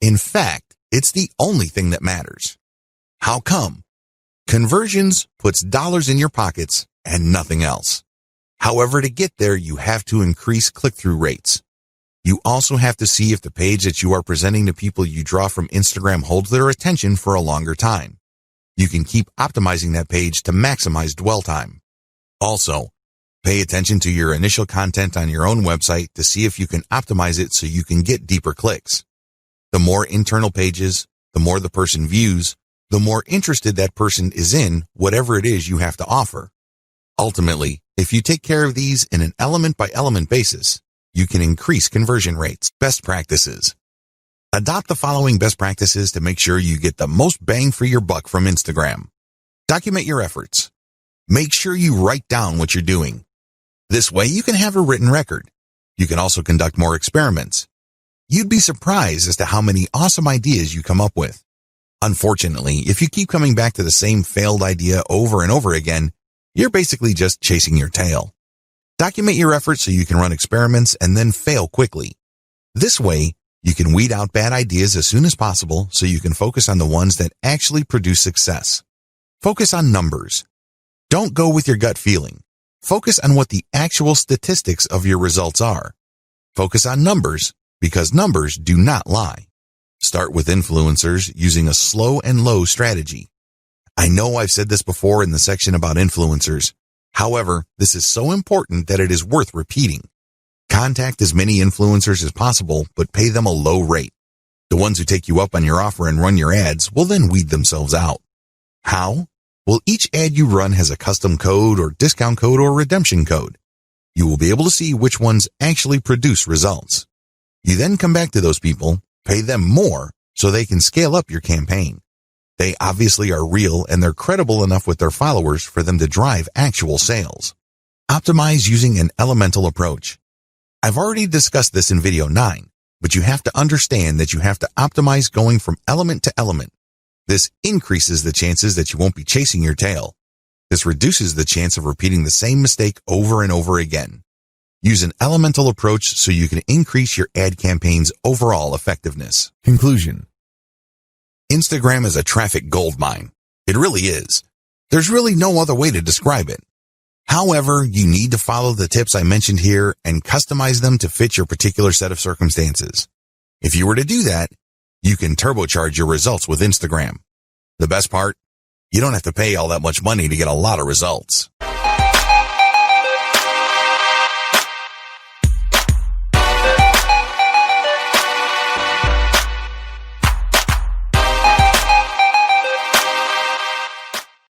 In fact, it's the only thing that matters. How come? Conversions puts dollars in your pockets and nothing else. However, to get there, you have to increase click-through rates. You also have to see if the page that you are presenting to people you draw from Instagram holds their attention for a longer time. You can keep optimizing that page to maximize dwell time. Also, pay attention to your initial content on your own website to see if you can optimize it so you can get deeper clicks. The more internal pages, the more the person views, the more interested that person is in whatever it is you have to offer. Ultimately, if you take care of these in an element-by-element basis, you can increase conversion rates. Best practices. Adopt the following best practices to make sure you get the most bang for your buck from Instagram. Document your efforts. Make sure you write down what you're doing. This way you can have a written record. You can also conduct more experiments. You'd be surprised as to how many awesome ideas you come up with. Unfortunately, if you keep coming back to the same failed idea over and over again, you're basically just chasing your tail. Document your efforts so you can run experiments and then fail quickly. This way, you can weed out bad ideas as soon as possible so you can focus on the ones that actually produce success. Focus on numbers. Don't go with your gut feeling. Focus on what the actual statistics of your results are. Focus on numbers because numbers do not lie. Start with influencers using a slow and low strategy. I know I've said this before in the section about influencers. However, this is so important that it is worth repeating. Contact as many influencers as possible, but pay them a low rate. The ones who take you up on your offer and run your ads will then weed themselves out. How? Well, each ad you run has a custom code or discount code or redemption code. You will be able to see which ones actually produce results. You then come back to those people, pay them more so they can scale up your campaign. They obviously are real and they're credible enough with their followers for them to drive actual sales. Optimize using an elemental approach. I've already discussed this in video 9, but you have to understand that you have to optimize going from element to element. This increases the chances that you won't be chasing your tail. This reduces the chance of repeating the same mistake over and over again. Use an elemental approach so you can increase your ad campaign's overall effectiveness. Conclusion. Instagram is a traffic goldmine. It really is. There's really no other way to describe it. However, you need to follow the tips I mentioned here and customize them to fit your particular set of circumstances. If you were to do that, you can turbocharge your results with Instagram. The best part? You don't have to pay all that much money to get a lot of results.